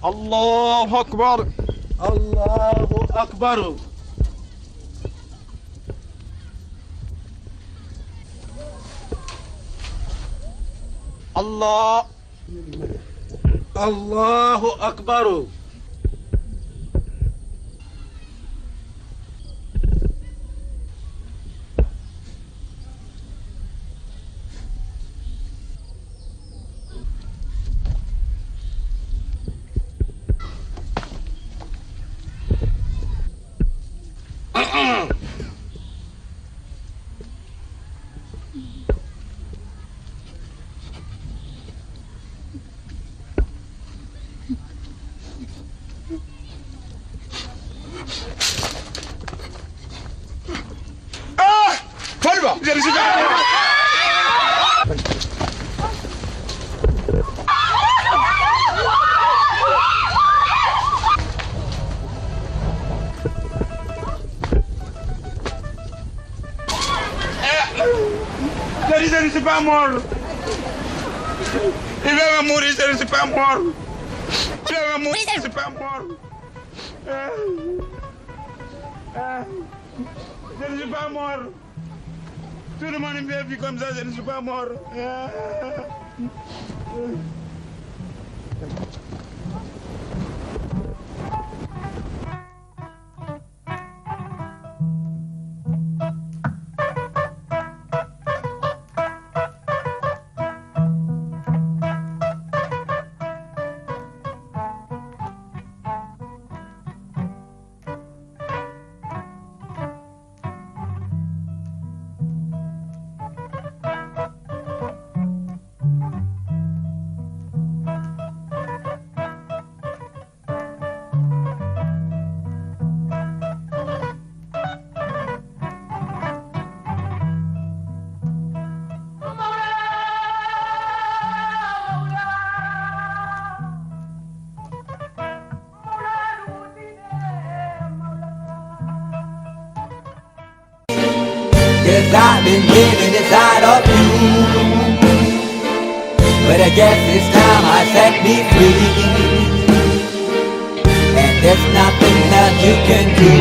Allahu Akbar. Allahu Akbar. Allahu Akbar. ne suis pas mort. Il va me mourir, je ne suis pas mort. Je vais mourir, je ne suis pas mort. Je ne suis pas mort. Tout le monde me vit comme ça, je ne suis pas mort. Cause I've been living inside of you, but I guess it's time I set me free, and there's nothing that you can do.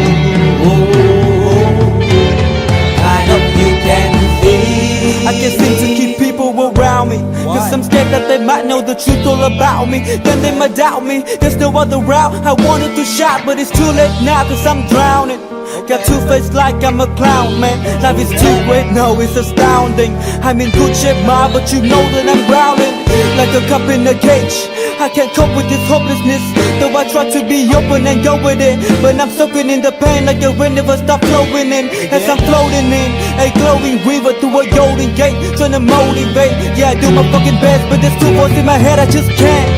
I know you can see. I can't seem to keep people around me, cause I'm scared that they might know the truth all about me. Then they might doubt me, there's no other route. I wanted to shout, but it's too late now cause I'm drowning. Got two-faced like I'm a clown, man. Life is too great, no, it's astounding. I'm in good shape, ma, but you know that I'm drowning like a cup in a cage. I can't cope with this hopelessness, though I try to be open and go with it, but I'm soaking in the pain like the wind never stop flowing in. As I'm floating in a glowing river through a golden gate, trying to motivate. Yeah, I do my fucking best, but there's two voices in my head, I just can't.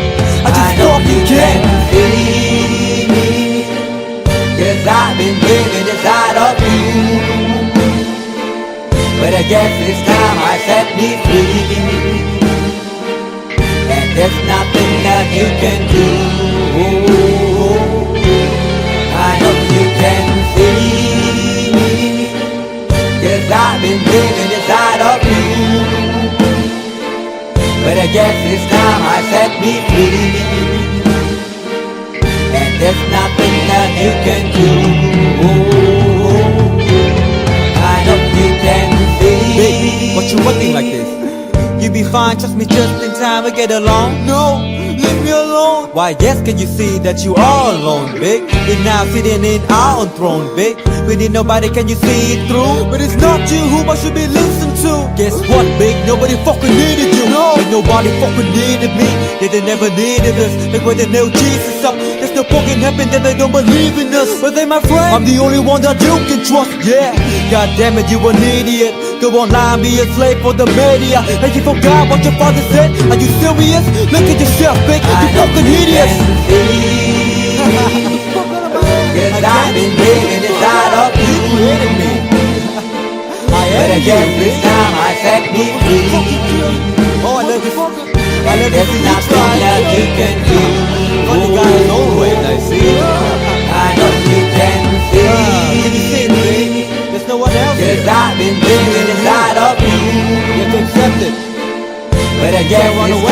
I just fucking can't. Cause I've been living inside of you, but I guess it's time I set me free, and there's nothing that you can do. I know you can see me, cause I've been living inside of you, but I guess it's time I set me free, and there's nothing that you can do. I know you can see. Baby, what you acting like this? You be fine, trust me, just in time to get along. No, leave me alone. Why, yes, can you see that you are alone, big? We're now sitting in our own throne, big. We need nobody, can you see it through? But it's not you who I should be listening to. Guess what, big? Nobody fucking needed you. No, and nobody fucking needed me. They never needed us. Like when they nailed Jesus up, there's no fucking heaven, then they don't believe in us. But they my friend, I'm the only one that you can trust. Yeah, god damn it, you an idiot. Go online, be a slave for the media. And you forgot what your father said. Are you serious? Look at yourself, big. You fucking idiots. Cause I've been living inside of you, but I guess this time I set me free. Oh, I love this. I love there's nothing that you can do. But the guy is always I see. I know you can see. Can you see it, baby? There's no one else. Cause I've been living inside of you, You have to accept it. but I guess this